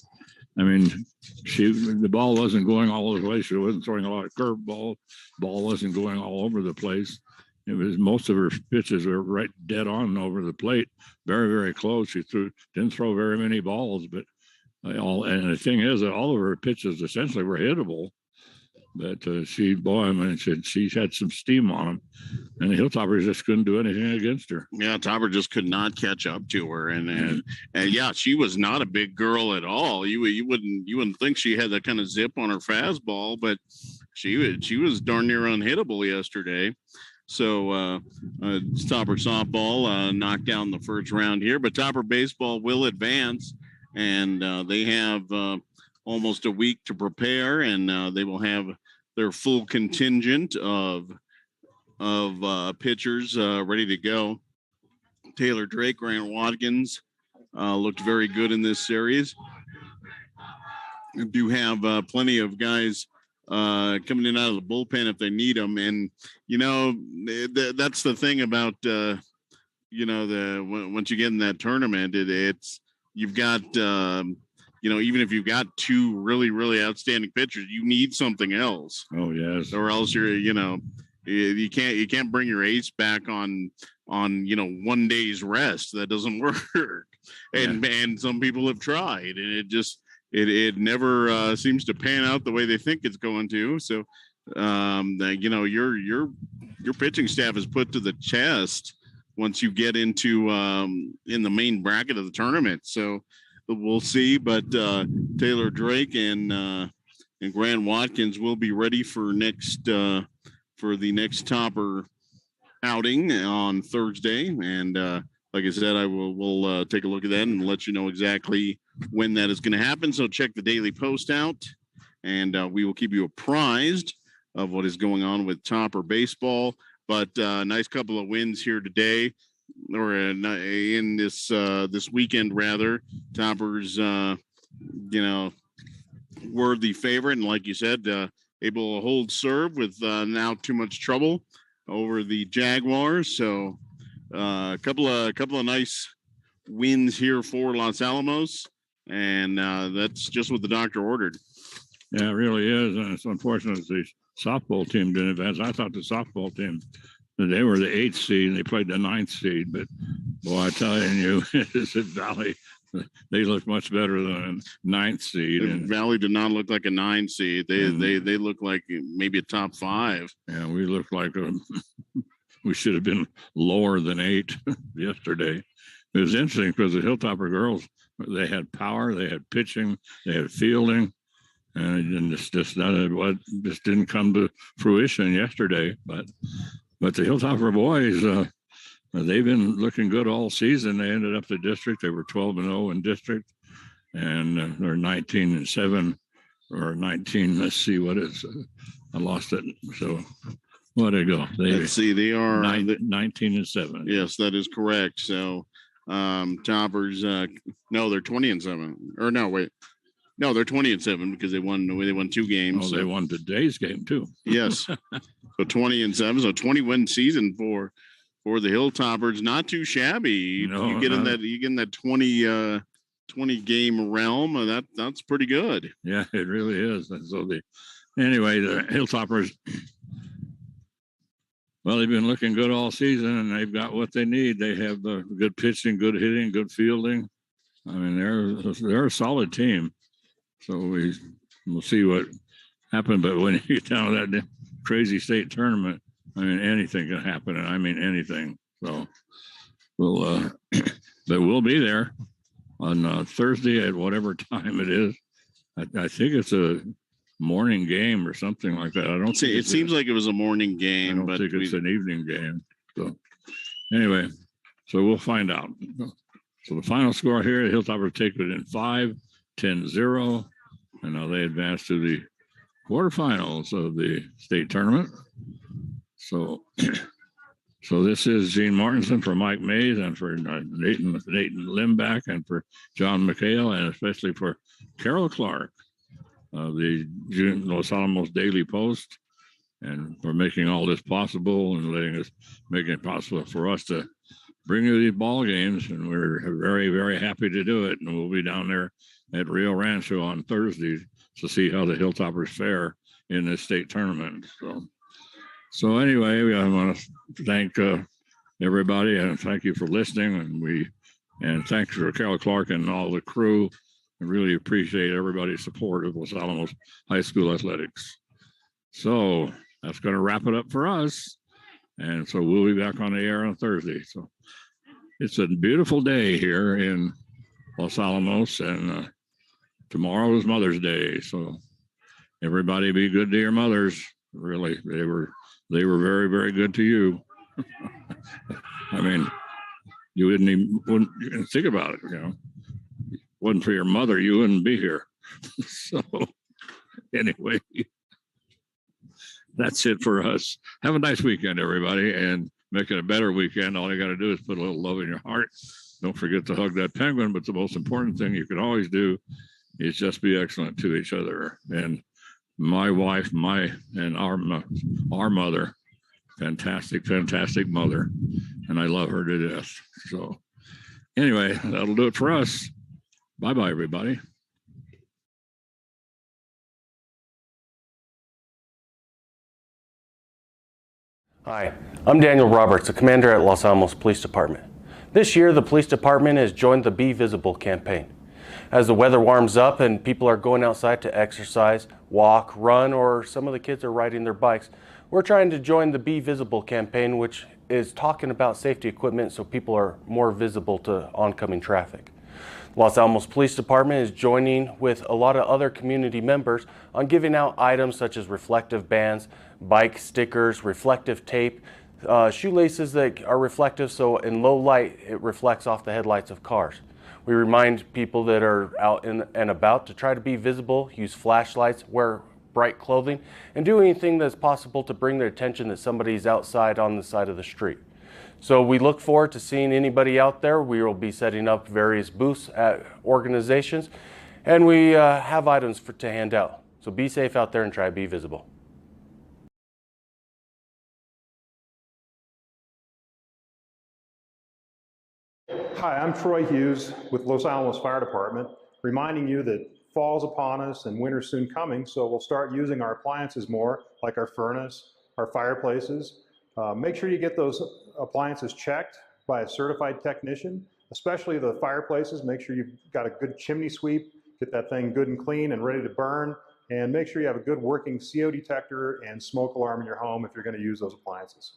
I mean, the ball wasn't going all over the place. She wasn't throwing a lot of curveball. Ball wasn't going all over the place. It was most of her pitches were right dead on over the plate, very, very close. She didn't throw very many balls, but and the thing is that all of her pitches essentially were hittable. But she had some steam on them, and the Hilltoppers just couldn't do anything against her. Yeah, Topper just could not catch up to her, and yeah, she was not a big girl at all. You wouldn't think she had that kind of zip on her fastball, but she was darn near unhittable yesterday. So Topper softball knocked down the first round here, but Topper baseball will advance, and they have almost a week to prepare, and they will have their full contingent of pitchers ready to go. Taylor Drake, Grant Watkins looked very good in this series. We do have plenty of guys coming in out of the bullpen if they need them, and that's the thing about once you get in that tournament, it's you've got even if you've got 2 really, really outstanding pitchers, you need something else. Oh yes, or else you can't bring your ace back on 1 day's rest. That doesn't work. And some people have tried, and it never seems to pan out the way they think it's going to. So your pitching staff is put to the test once you get into in the main bracket of the tournament. So we'll see, but Taylor Drake and Grant Watkins will be ready for the next Topper outing on Thursday. And like I said, we'll take a look at that and let you know exactly when that is going to happen. So check the Daily Post out, and we will keep you apprised of what is going on with Topper baseball. But nice couple of wins here today, or in this weekend rather. Toppers, were the favorite, and like you said, able to hold serve with now too much trouble over the Jaguars. So a couple of nice wins here for Los Alamos, and that's just what the doctor ordered. Yeah, it really is, and it's unfortunate the softball team didn't advance. I thought the softball team They were the 8th seed, and they played the 9th seed. But, boy, I tell you, it's at Valley. They look much better than a 9th seed. And Valley did not look like a 9 seed. They look like maybe a top 5. Yeah, we looked like we should have been lower than 8 yesterday. It was interesting because the Hilltopper girls, they had power, they had pitching, they had fielding, and just didn't come to fruition yesterday. But the Hilltopper boys, they've been looking good all season. They ended up the district. They were 12-0 in district, and they're 19-7 or 19. Let's see what is. I lost it. So where they go? Let's see. They are 19-7. Yes, that is correct. So Toppers, no, they're 20-7. Or no, wait. No, they're 20-7 because they won 2 games. Oh, they won today's game too. Yes. So 20-7. So 20-win season for the Hilltoppers. Not too shabby. No, you get in that 20 game realm. That's pretty good. Yeah, it really is. And so anyway, the Hilltoppers, well, they've been looking good all season, and they've got what they need. They have good pitching, good hitting, good fielding. I mean, they're a solid team. So we'll see what happens. But when you get down to that crazy state tournament, I mean, anything can happen, and I mean anything. So but we'll be there on Thursday at whatever time it is. I think it's a morning game or something like that. I don't think it seems like it was a morning game, but think it's an evening game. So anyway, so we'll find out. So the final score here, the Hilltoppers take it in 5, 10-0, and now they advance to the quarterfinals of the state tournament. So this is Gene Martinson for Mike Mays and for Nathan Limback and for John McHale, and especially for Carol Clark of the Los Alamos Daily Post, and for making all this possible and making it possible for us to bring you these ball games. And we're very, very happy to do it. And we'll be down there at Rio Rancho on Thursday to see how the Hilltoppers fare in this state tournament. So anyway, I want to thank everybody, and thank you for listening. And thanks for Carol Clark and all the crew. I really appreciate everybody's support of Los Alamos High School athletics. So that's going to wrap it up for us. And so we'll be back on the air on Thursday. So it's a beautiful day here in Los Alamos, and tomorrow is Mother's Day. So everybody be good to your mothers. Really, they were very, very good to you. I mean, you wouldn't even think about it, you know. Wasn't for your mother, you wouldn't be here. So anyway, that's it for us. Have a nice weekend, everybody, and make it a better weekend. All you got to do is put a little love in your heart. Don't forget to hug that penguin, but the most important thing you can always do is just be excellent to each other. And my wife, and our mother, fantastic mother, and I love her to death. So anyway, that'll do it for us. Bye-bye, everybody. Hi, I'm Daniel Roberts, the commander at Los Alamos Police Department. This year, the police department has joined the Be Visible campaign. As the weather warms up and people are going outside to exercise, walk, run, or some of the kids are riding their bikes, we're trying to join the Be Visible campaign, which is talking about safety equipment so people are more visible to oncoming traffic. Los Alamos Police Department is joining with a lot of other community members on giving out items such as reflective bands, bike stickers, reflective tape, shoelaces that are reflective so in low light it reflects off the headlights of cars. We remind people that are out and about to try to be visible, use flashlights, wear bright clothing, and do anything that's possible to bring their attention that somebody's outside on the side of the street. So we look forward to seeing anybody out there. We will be setting up various booths at organizations, and we have items to hand out. So be safe out there and try to be visible. Hi, I'm Troy Hughes with Los Alamos Fire Department, reminding you that fall's upon us and winter's soon coming, so we'll start using our appliances more, like our furnace, our fireplaces, Make sure you get those appliances checked by a certified technician, especially the fireplaces. Make sure you've got a good chimney sweep, get that thing good and clean and ready to burn, and make sure you have a good working CO detector and smoke alarm in your home if you're going to use those appliances.